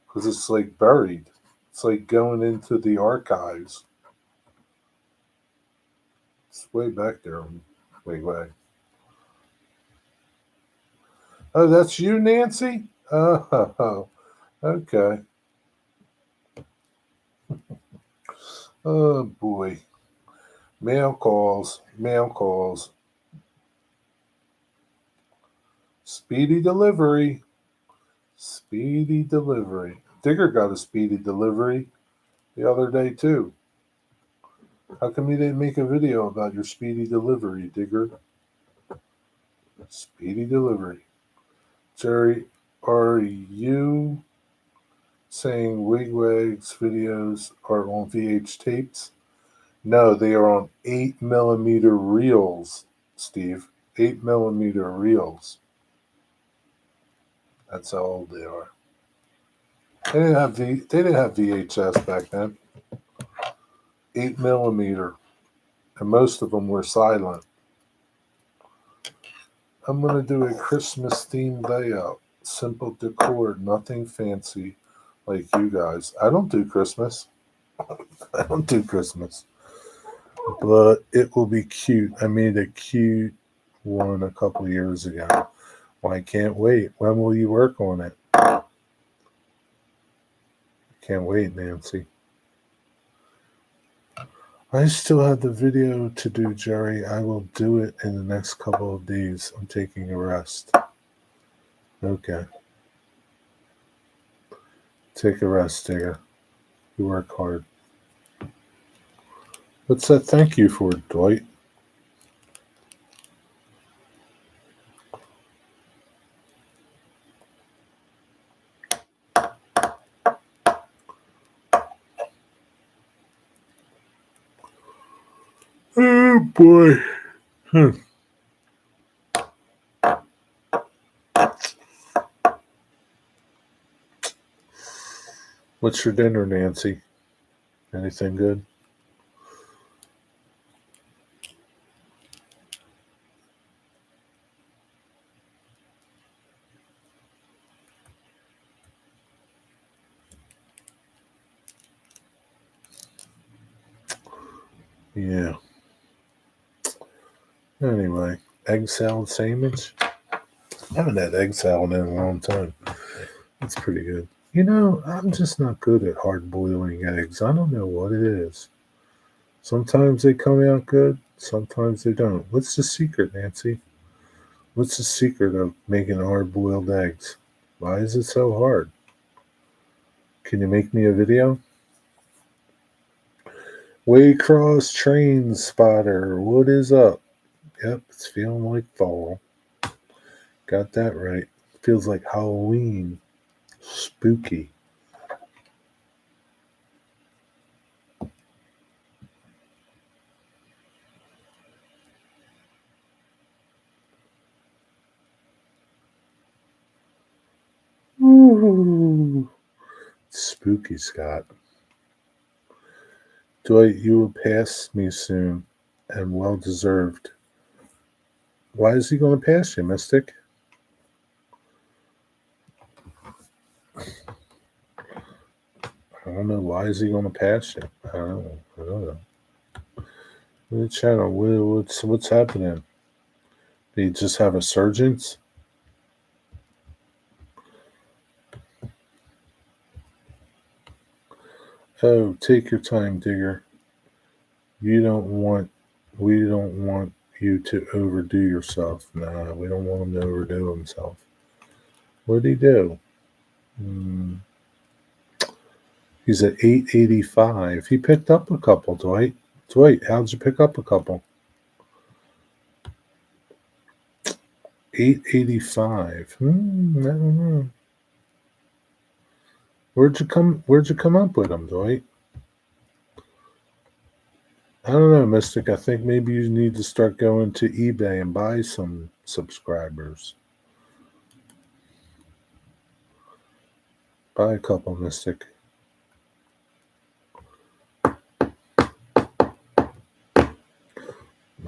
because it's like buried. It's like going into the archives. It's way back there. Way. Oh, that's you, Nancy? Oh, okay. Oh, boy. Mail calls. Speedy delivery. Digger got a speedy delivery the other day, too. How come you didn't make a video about your speedy delivery, Digger? Speedy delivery. Jerry, are you saying Wigwag's videos are on VH tapes? No, they are on 8mm reels, Steve. 8mm reels. That's how old they are. They didn't have VHS back then. 8mm, and most of them were silent. I'm gonna do a Christmas themed layout. Simple decor, nothing fancy like you guys. I don't do Christmas. But it will be cute. I made a cute one a couple years ago. Well, I can't wait. When will you work on it? Can't wait, Nancy. I still have the video to do, Jerry. I will do it in the next couple of days. I'm taking a rest. Okay. Take a rest, Digger. You work hard. What's that thank you for, Dwight? Oh, boy. What's your dinner, Nancy? Anything good? Yeah. Anyway, egg salad sandwich? I haven't had egg salad in a long time. That's pretty good. You know, I'm just not good at hard boiling eggs. I don't know what it is. Sometimes they come out good, sometimes they don't. What's the secret, Nancy? What's the secret of making hard boiled eggs? Why is it so hard? Can you make me a video? Waycross Train Spotter, what is up? Yep, it's feeling like fall. Got that right. Feels like Halloween. Spooky. Ooh. Spooky, Scott. Dwight, you will pass me soon, and well deserved. Why is he going to pass you, Mystic? I don't know. Why is he going to pass you? I don't know. The channel. What's happening? Did he just have a surgeons? Oh, take your time, Digger. We don't want you to overdo yourself. Nah, we don't want him to overdo himself. What did he do? He's at 885. He picked up a couple, Dwight. Dwight, how'd you pick up a couple? 885. I don't know. Where'd you come up with them, Dwight? I don't know, Mystic. I think maybe you need to start going to eBay and buy some subscribers. Buy a couple, Mystic.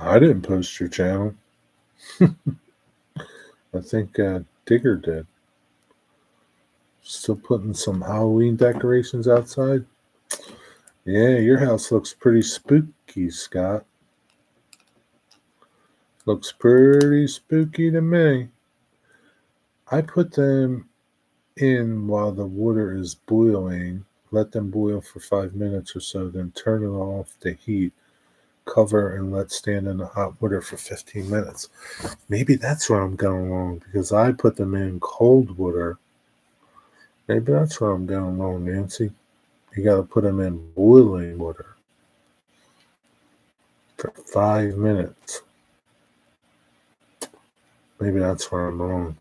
I didn't post your channel. I think Digger did. Still putting some Halloween decorations outside. Yeah, your house looks pretty spooky, Scott. Looks pretty spooky to me. I put them in while the water is boiling. Let them boil for 5 minutes or so, then turn it off the heat, cover, and let stand in the hot water for 15 minutes. Maybe that's where I'm going wrong, because I put them in cold water. Maybe that's where I'm going wrong, Nancy. You got to put them in boiling water for 5 minutes. Maybe that's where I'm wrong.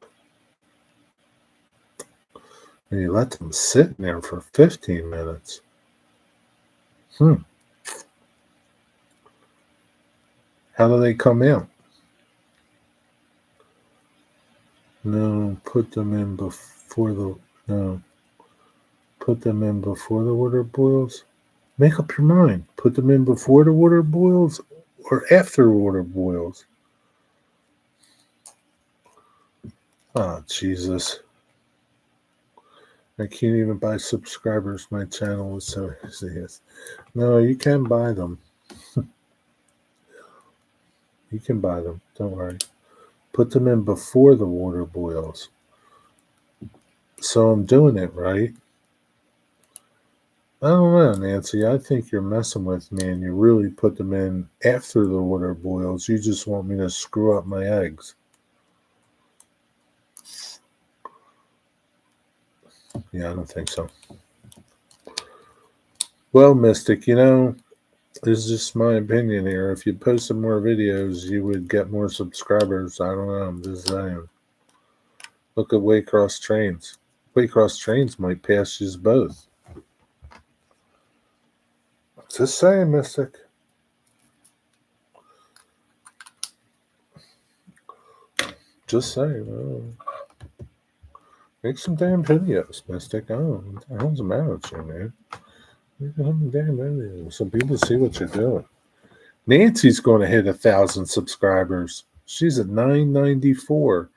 And you let them sit in there for 15 minutes. How do they come out? No, put them in before the water boils. Make up your mind. Put them in before the water boils or after the water boils. Oh, Jesus. I can't even buy subscribers. My channel is so serious. No, you can buy them. You can buy them. Don't worry. Put them in before the water boils. So I'm doing it right. I don't know, Nancy. I think you're messing with me and you really put them in after the water boils. You just want me to screw up my eggs. Yeah, I don't think so. Well, Mystic, this is just my opinion here. If you posted more videos, you would get more subscribers. I don't know. I'm just saying. Look at Waycross Trains. Waycross Trains might pass you both. Just saying, Mystic. Just saying. Oh. Make some damn videos, Mystic. Oh, what the hell's the matter with you, man? Make some damn videos so people see what you're doing. Nancy's going to hit 1,000 subscribers. She's at 994.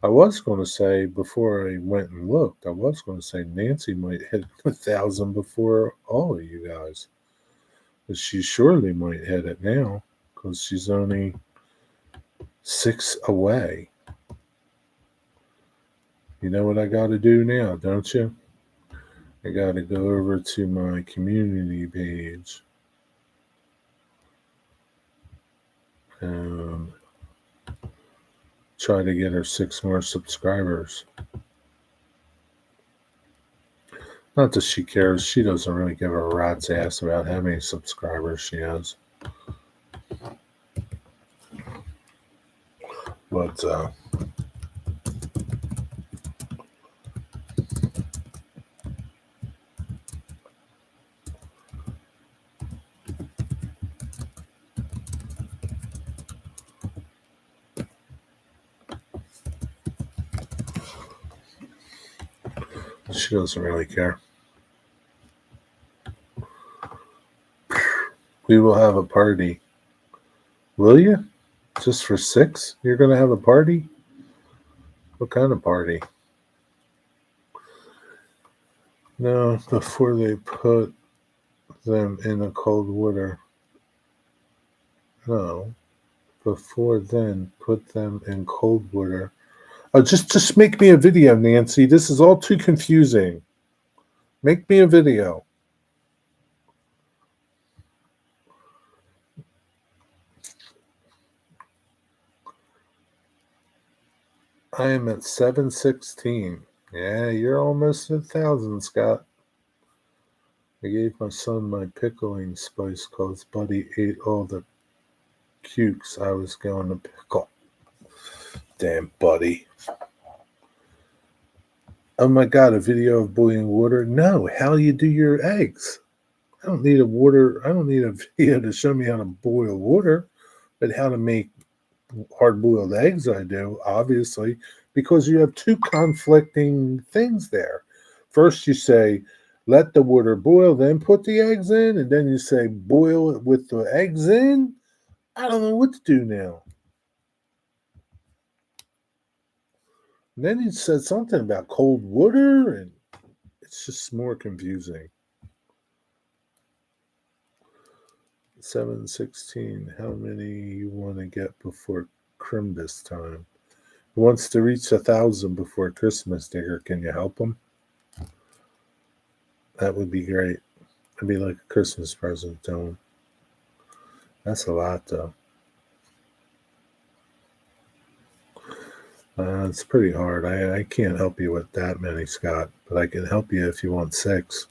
I was going to say before I went and looked, I was going to say Nancy might hit 1,000 before all of you guys. But she surely might hit it now because she's only 6 away. You know what I got to do now, don't you? I got to go over to my community page. And try to get her 6 more subscribers. Not that she cares. She doesn't really give a rat's ass about how many subscribers she has. But, she doesn't really care. We will have a party. Will you? Just for 6? You're going to have a party? What kind of party? No, before they put them in the cold water. No. Before then, put them in cold water. Oh, just make me a video, Nancy. This is all too confusing. Make me a video. I am at 716. Yeah, you're almost at 1,000, Scott. I gave my son my pickling spice because Buddy ate all the cukes I was going to pickle. Damn, Buddy. Oh my God, a video of boiling water? No, how you do your eggs. I don't need a video to show me how to boil water, but how to make hard-boiled eggs I do, obviously, because you have 2 conflicting things there. First you say, let the water boil, then put the eggs in, and then you say, boil it with the eggs in. I don't know what to do now. And then you said something about cold water, and it's just more confusing. 716, how many you want to get before Crimbus time? He wants to reach 1,000 before Christmas, Digger. Can you help him? That would be great. It'd be like a Christmas present to him. That's a lot, though. It's pretty hard. I can't help you with that many, Scott, but I can help you if you want 6.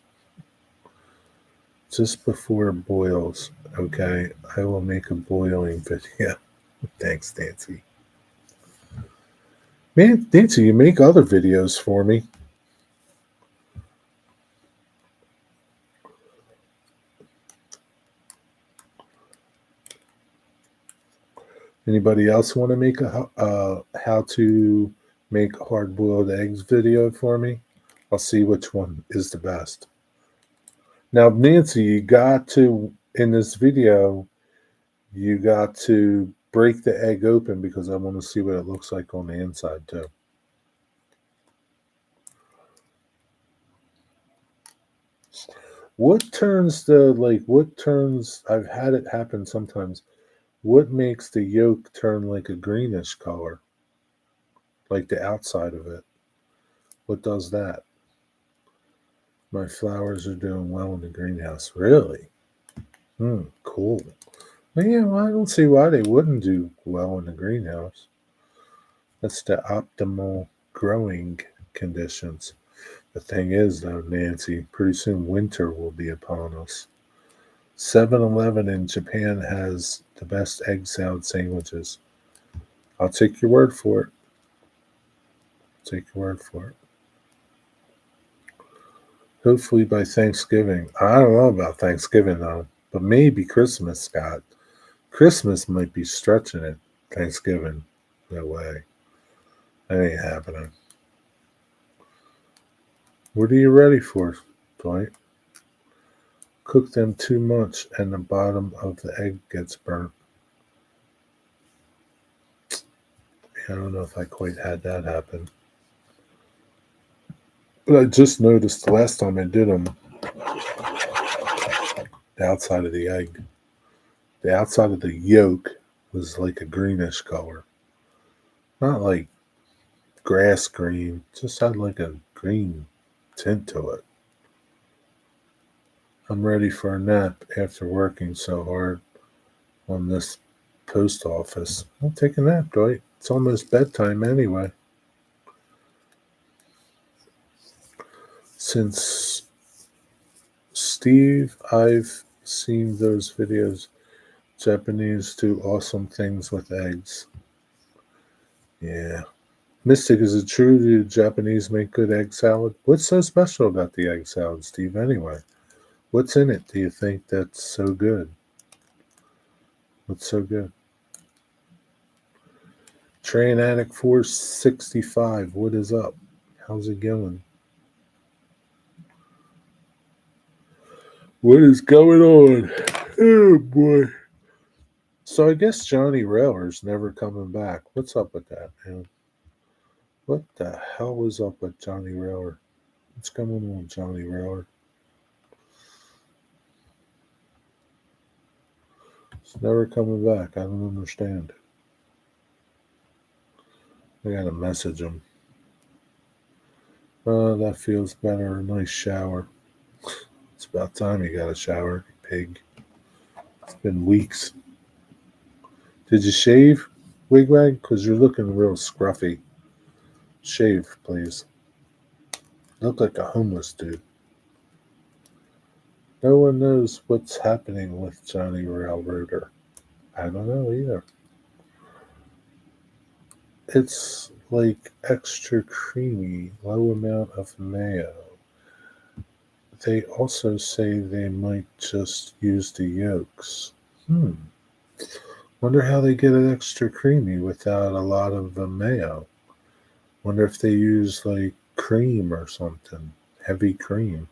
Just before it boils, okay? I will make a boiling video. Thanks, Nancy. Man, Nancy, you make other videos for me. Anybody else want to make a how to make hard-boiled eggs video for me? I'll see which one is the best. Now, Nancy, you got to, in this video, you got to break the egg open because I want to see what it looks like on the inside, too. I've had it happen sometimes. What makes the yolk turn like a greenish color? Like the outside of it. What does that? My flowers are doing well in the greenhouse. Really? Cool. Well, yeah, well, I don't see why they wouldn't do well in the greenhouse. That's the optimal growing conditions. The thing is, though, Nancy, pretty soon winter will be upon us. 7-Eleven in Japan has the best egg salad sandwiches. I'll take your word for it. Take your word for it. Hopefully by Thanksgiving. I don't know about Thanksgiving, though, but maybe Christmas, Scott. Christmas might be stretching it. Thanksgiving. No way. That ain't happening. What are you ready for, Dwight? Cook them too much and the bottom of the egg gets burnt. I don't know if I quite had that happen. But I just noticed the last time I did them, the outside of the egg, the outside of the yolk was like a greenish color. Not like grass green, just had like a green tint to it. I'm ready for a nap after working so hard on this post office. I'll take a nap, Dwight. It's almost bedtime anyway. Since Steve, I've seen those videos. Japanese do awesome things with eggs. Yeah. Mystic, is it true the Japanese make good egg salad? What's so special about the egg salad, Steve, anyway? What's in it, do you think, that's so good? What's so good? Train Attic 465, what is up? How's it going? What is going on? Oh, boy. So I guess Johnny Railer's never coming back. What's up with that, man? What the hell was up with Johnny Railer? What's going on with Johnny Railer? It's never coming back. I don't understand. I gotta message him. Oh, that feels better. A nice shower. It's about time you got a shower, you pig. It's been weeks. Did you shave, Wigwag? Because you're looking real scruffy. Shave, please. You look like a homeless dude. No one knows what's happening with Johnny Railroader. I don't know either. It's like extra creamy, low amount of mayo. They also say they might just use the yolks. Wonder how they get it extra creamy without a lot of the mayo. Wonder if they use like cream or something. Heavy cream.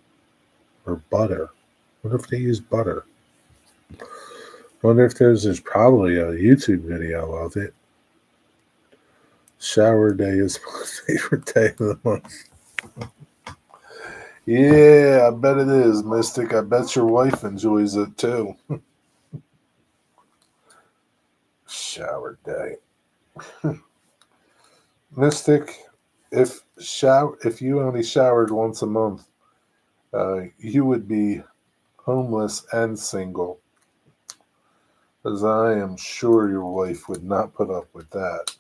Or butter. Wonder if they use butter. Wonder if there's probably a YouTube video of it. Shower day is my favorite day of the month. Yeah, I bet it is, Mystic. I bet your wife enjoys it too. Shower day. Mystic, if you only showered once a month, you would be homeless and single. As I am sure your wife would not put up with that.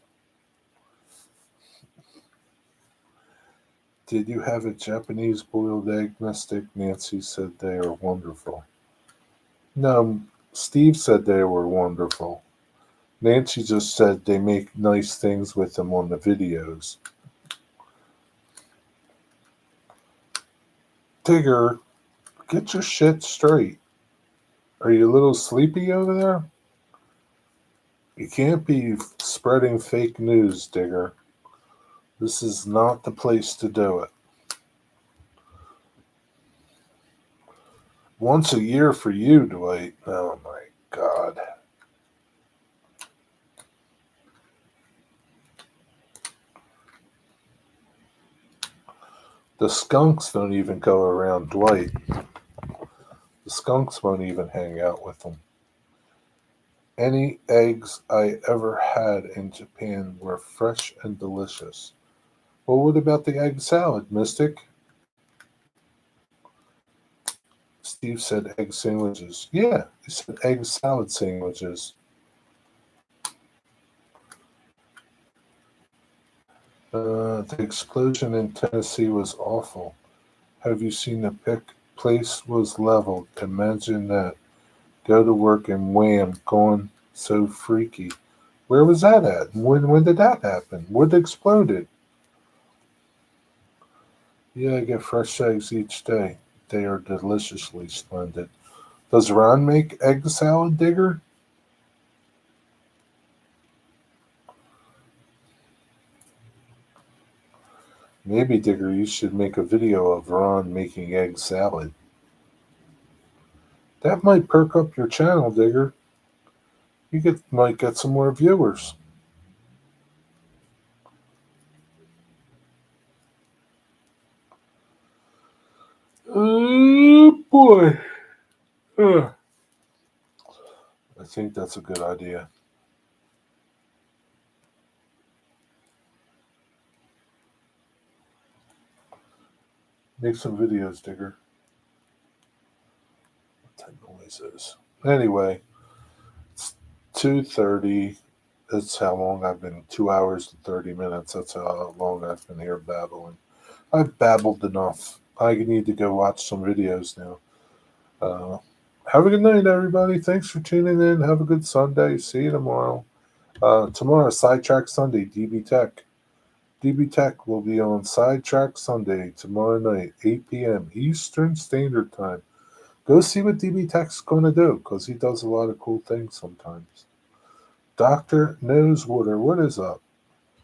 Did you have a Japanese boiled egg, Mystic? Nancy said they are wonderful. No, Steve said they were wonderful. Nancy just said they make nice things with them on the videos. Tigger, get your shit straight. Are you a little sleepy over there? You can't be spreading fake news, Digger. This is not the place to do it. Once a year for you, Dwight. Oh my God. The skunks don't even go around Dwight. The skunks won't even hang out with him. Any eggs I ever had in Japan were fresh and delicious. Well, what about the egg salad, Mystic? Steve said egg sandwiches. Yeah, he said egg salad sandwiches. The explosion in Tennessee was awful. Have you seen the pic? Place was leveled. Imagine that. Go to work and wham, gone. So freaky. Where was that at? When did that happen? What exploded? Yeah, I get fresh eggs each day. They are deliciously splendid. Does Ron make egg salad, Digger? Maybe, Digger, you should make a video of Ron making egg salad. That might perk up your channel, Digger. Might get some more viewers. Oh boy. Ugh. I think that's a good idea. Make some videos, Digger. What that noise is. Anyway, it's 2:30. That's how long I've been. 2 hours and 30 minutes. That's how long I've been here babbling. I've babbled enough. I need to go watch some videos now. Have a good night, everybody. Thanks for tuning in. Have a good Sunday. See you tomorrow. Tomorrow, Sidetrack Sunday, DB Tech. DB Tech will be on Sidetrack Sunday tomorrow night, 8 p.m. Eastern Standard Time. Go see what DB Tech's going to do because he does a lot of cool things sometimes. Dr. Nosewater, what is up?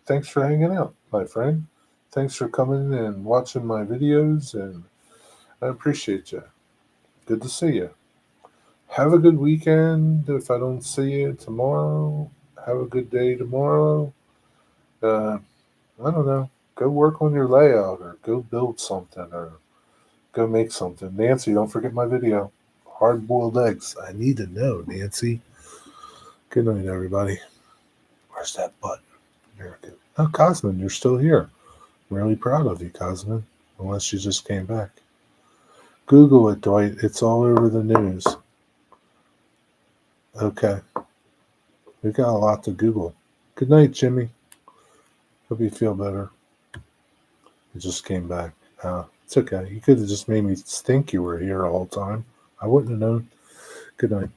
Thanks for hanging out, my friend. Thanks for coming and watching my videos, and I appreciate you. Good to see you. Have a good weekend. If I don't see you tomorrow, have a good day tomorrow. I don't know. Go work on your layout or go build something or go make something. Nancy, don't forget my video. Hard boiled eggs. I need to know, Nancy. Good night, everybody. Where's that button? There it goes. Oh, Cosmin, you're still here. Really proud of you, Cosmin. Unless you just came back. Google it, Dwight. It's all over the news. Okay. We've got a lot to Google. Good night, Jimmy. Hope you feel better. You just came back. It's okay. You could have just made me think you were here all the time. I wouldn't have known. Good night.